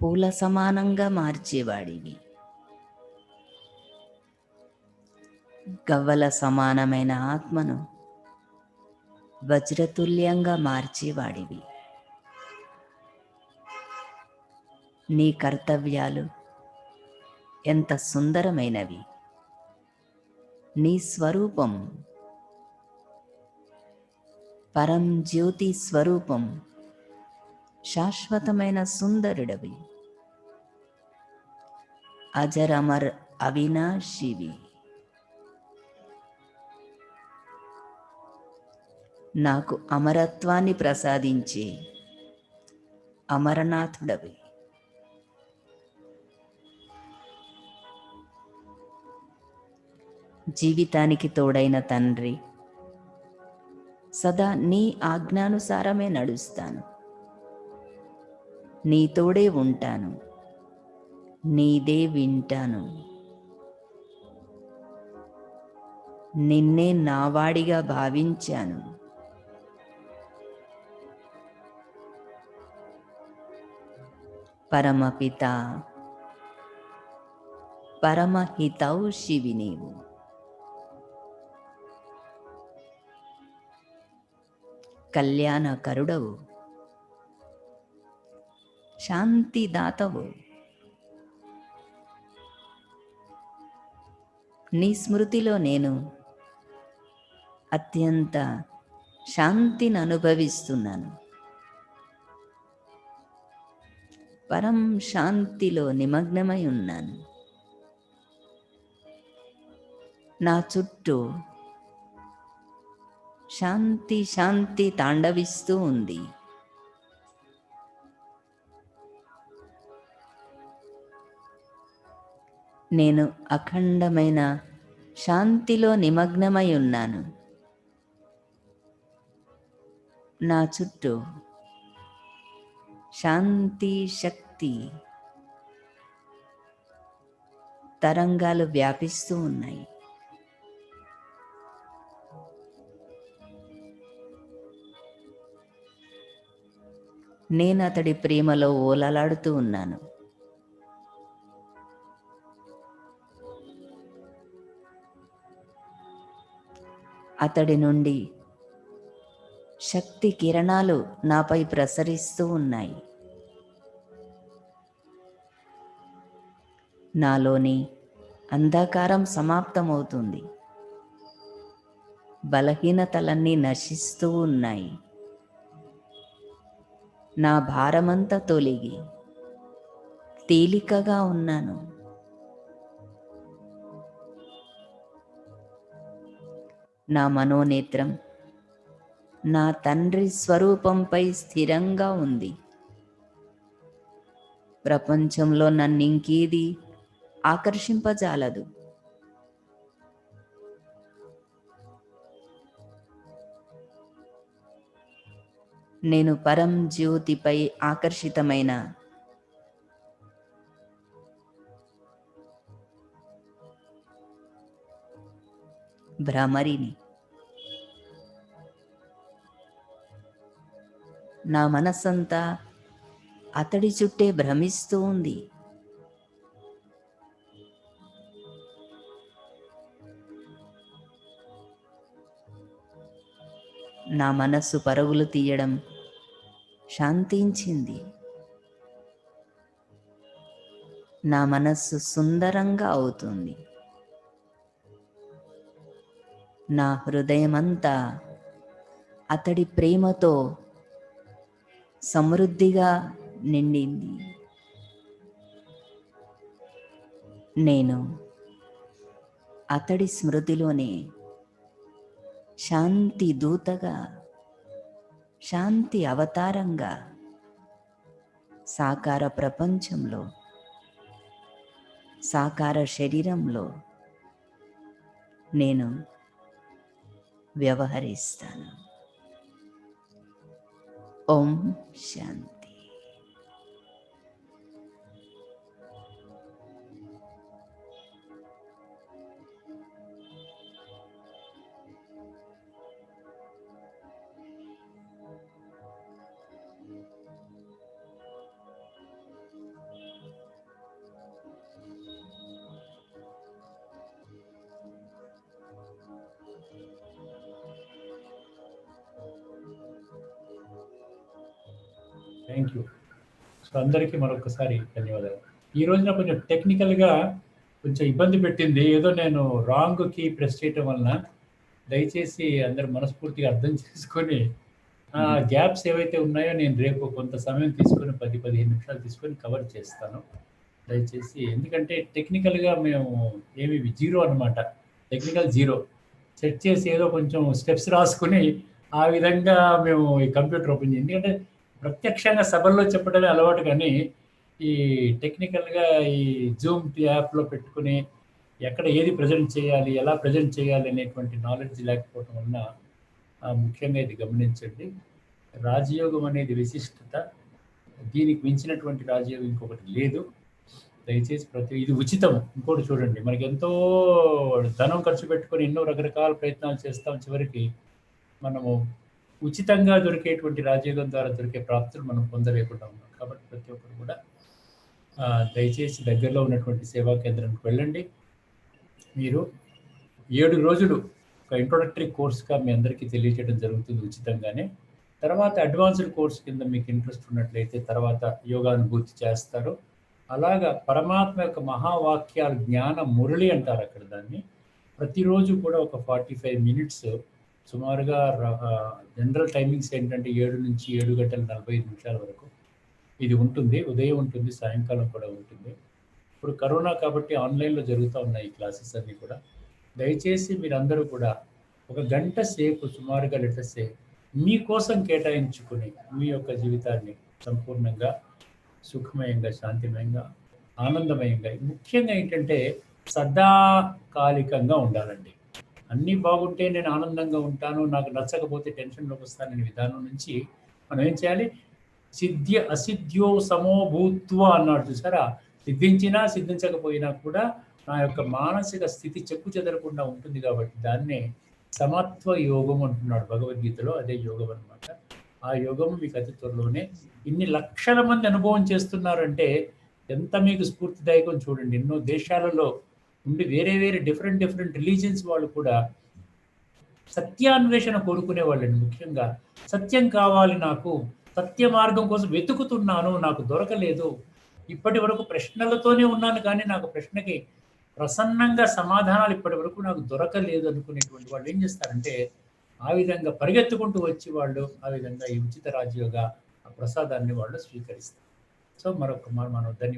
పూల సమానంగా మార్చేవాడివి. గవ్వల సమానమైన ఆత్మను వజ్రతుల్యంగా మార్చేవాడివి. నీ కర్తవ్యాలు ఎంత సుందరమైనవి. నీ స్వరూపం పరం జ్యోతి స్వరూపం, శాశ్వతమైన సుందరుడవి, అజరమర్ అవినాశివి. నాకు అమరత్వాన్ని ప్రసాదించే అమరనాథుడవి. జీవితానికి తోడైన తండ్రి, సదా నీ ఆజ్ఞానుసారమే నడుస్తాను. నీ తోడే ఉంటాను. నీదే వింటాను. నిన్నే నావాడిగా భావించాను. పరమపిత, పరమహితౌషివి నీవు. కళ్యాణకరుడవు, శాంతిదాతవు. నీ స్మృతిలో నేను అత్యంత శాంతిని అనుభవిస్తున్నాను. పరం శాంతిలో నిమగ్నమై ఉన్నాను. నా చుట్టూ శాంతి శాంతి తాండవిస్తూ ఉంది. నేను అఖండమైన శాంతిలో నిమగ్నమై ఉన్నాను. నా చుట్టూ శాంతి శక్తి తరంగాలు వ్యాపిస్తూ ఉన్నాయి. నేను అతడి ప్రేమలో ఓలలాడుతూ ఉన్నాను. అతడి నుండి శక్తి కిరణాలు నాపై ప్రసరిస్తూ ఉన్నాయి. నాలోని అంధకారం సమాప్తమవుతుంది. బలహీనతలన్నీ నశిస్తూ ఉన్నాయి. నా భారమంతా తొలగి తేలికగా ఉన్నాను. నా మనోనేత్రం నా తండ్రి స్వరూపంపై స్థిరంగా ఉంది. ప్రపంచంలో నన్నింకేది ఆకర్షింపజాలదు. నేను పరం జ్యోతిపై ఆకర్షితమైన భ్రమరిని. నా మనస్సంతా అతడి చుట్టే భ్రమిస్తూ ఉంది. నా మనస్సు పరుగులు తీయడం శాంతించింది. నా మనస్సు సుందరంగా అవుతుంది. నా హృదయమంతా అతడి ప్రేమతో సమృద్ధిగా నిండింది. నేను అతడి స్మృతిలోనే శాంతి దూతగా, శాంతి అవతారంగా సాకార ప్రపంచంలో, సాకార శరీరంలో నేను వ్యవహరిస్తాను. ఓం శాంతి. Thank you. సో అందరికీ మరొకసారి ధన్యవాదాలు. ఈ రోజున కొంచెం టెక్నికల్గా కొంచెం ఇబ్బంది పెట్టింది. ఏదో నేను రాంగ్ కీ ప్రెస్ చేయటం వలన దయచేసి అందరు మనస్ఫూర్తిగా అర్థం చేసుకొని గ్యాప్స్ ఏవైతే ఉన్నాయో నేను రేపు కొంత సమయం తీసుకొని 10-15 నిమిషాలు తీసుకొని కవర్ చేస్తాను దయచేసి. ఎందుకంటే టెక్నికల్గా మేము ఏమి జీరో అనమాట, టెక్నికల్ జీరో సెట్ చేసి ఏదో కొంచెం స్టెప్స్ రాసుకుని ఆ విధంగా మేము ఈ కంప్యూటర్ ఓపెన్ చేయండి. ఎందుకంటే ప్రత్యక్షంగా సభల్లో చెప్పడమే అలవాటు, కానీ ఈ టెక్నికల్గా ఈ జూమ్ యాప్లో పెట్టుకుని ఎక్కడ ఏది ప్రజెంట్ చేయాలి, ఎలా ప్రజెంట్ చేయాలి అనేటువంటి నాలెడ్జ్ లేకపోవడం వలన ముఖ్యంగా ఇది గమనించండి. రాజయోగం అనేది విశిష్టత, దీనికి మించినటువంటి రాజయోగం ఇంకొకటి లేదు. దయచేసి ఇది ఉచితం. ఇంకోటి చూడండి, మనకి ఎంతో ధనం ఖర్చు పెట్టుకొని ఎన్నో రకరకాల ప్రయత్నాలు చేస్తాం, చివరికి మనము ఉచితంగా దొరికేటువంటి రాజయోగం ద్వారా దొరికే ప్రాప్తులు మనం పొందలేకుండా ఉన్నాం. కాబట్టి ప్రతి ఒక్కరు కూడా దయచేసి దగ్గరలో ఉన్నటువంటి సేవా కేంద్రానికి వెళ్ళండి. మీరు 7 రోజులు ఒక ఇంట్రొడక్టరీ కోర్స్గా మీ అందరికీ తెలియజేయడం జరుగుతుంది ఉచితంగానే. తర్వాత అడ్వాన్స్డ్ కోర్స్ కింద మీకు ఇంట్రెస్ట్ ఉన్నట్లయితే తర్వాత యోగానుభూతి చేస్తారు. అలాగా పరమాత్మ యొక్క మహావాక్యాలు జ్ఞాన మురళి అంటారు అక్కడ దాన్ని. ప్రతిరోజు కూడా ఒక 45 మినిట్స్ సుమారుగా జనరల్ టైమింగ్స్ ఏంటంటే 7 నుంచి 7 గంటల 45 నిమిషాల వరకు ఇది ఉంటుంది. ఉదయం ఉంటుంది, సాయంకాలం కూడా ఉంటుంది. ఇప్పుడు కరోనా కాబట్టి ఆన్లైన్లో జరుగుతూ ఉన్నాయి ఈ క్లాసెస్ అన్నీ కూడా. దయచేసి మీరందరూ కూడా ఒక గంట సేపు సుమారుగా లెటర్సే మీకోసం కేటాయించుకుని మీ యొక్క జీవితాన్ని సంపూర్ణంగా సుఖమయంగా, శాంతిమయంగా, ఆనందమయంగా, ముఖ్యంగా ఏంటంటే సదాకాలికంగా ఉండాలండి. అన్నీ బాగుంటే నేను ఆనందంగా ఉంటాను, నాకు నచ్చకపోతే టెన్షన్లోకి వస్తాననే విధానం నుంచి మనం ఏం చేయాలి? అసిద్ధ్యో సమోభూత్వ అన్నాడు చూసారా? సిద్ధించినా సిద్ధించకపోయినా కూడా నా యొక్క మానసిక స్థితి చెక్కు చెదరకుండా ఉంటుంది. కాబట్టి దాన్నే సమత్వ యోగం అంటున్నాడు భగవద్గీతలో. అదే యోగం అనమాట. ఆ యోగం మీకు అతి త్వరలోనే ఇన్ని లక్షల మంది అనుభవం చేస్తున్నారంటే ఎంత మీకు స్ఫూర్తిదాయకం చూడండి. ఎన్నో దేశాలలో ఉండి వేరే వేరే డిఫరెంట్ రిలీజియన్స్ వాళ్ళు కూడా సత్యాన్వేషణ కోరుకునే వాళ్ళండి. ముఖ్యంగా సత్యం కావాలి, నాకు సత్య మార్గం కోసం వెతుకుతున్నాను, నాకు దొరకలేదు, ఇప్పటి వరకు ప్రశ్నలతోనే ఉన్నాను కానీ నాకు ప్రశ్నకి ప్రసన్నంగా సమాధానాలు ఇప్పటి వరకు నాకు దొరకలేదు అనుకునేటువంటి వాళ్ళు ఏం చేస్తారంటే ఆ విధంగా పరిగెత్తుకుంటూ వచ్చి వాళ్ళు ఆ విధంగా ఈ ఉచిత రాజయోగ ప్రసాదాన్ని వాళ్ళు స్వీకరిస్తారు. సో మరొక మనం ధన్యవాదాలు.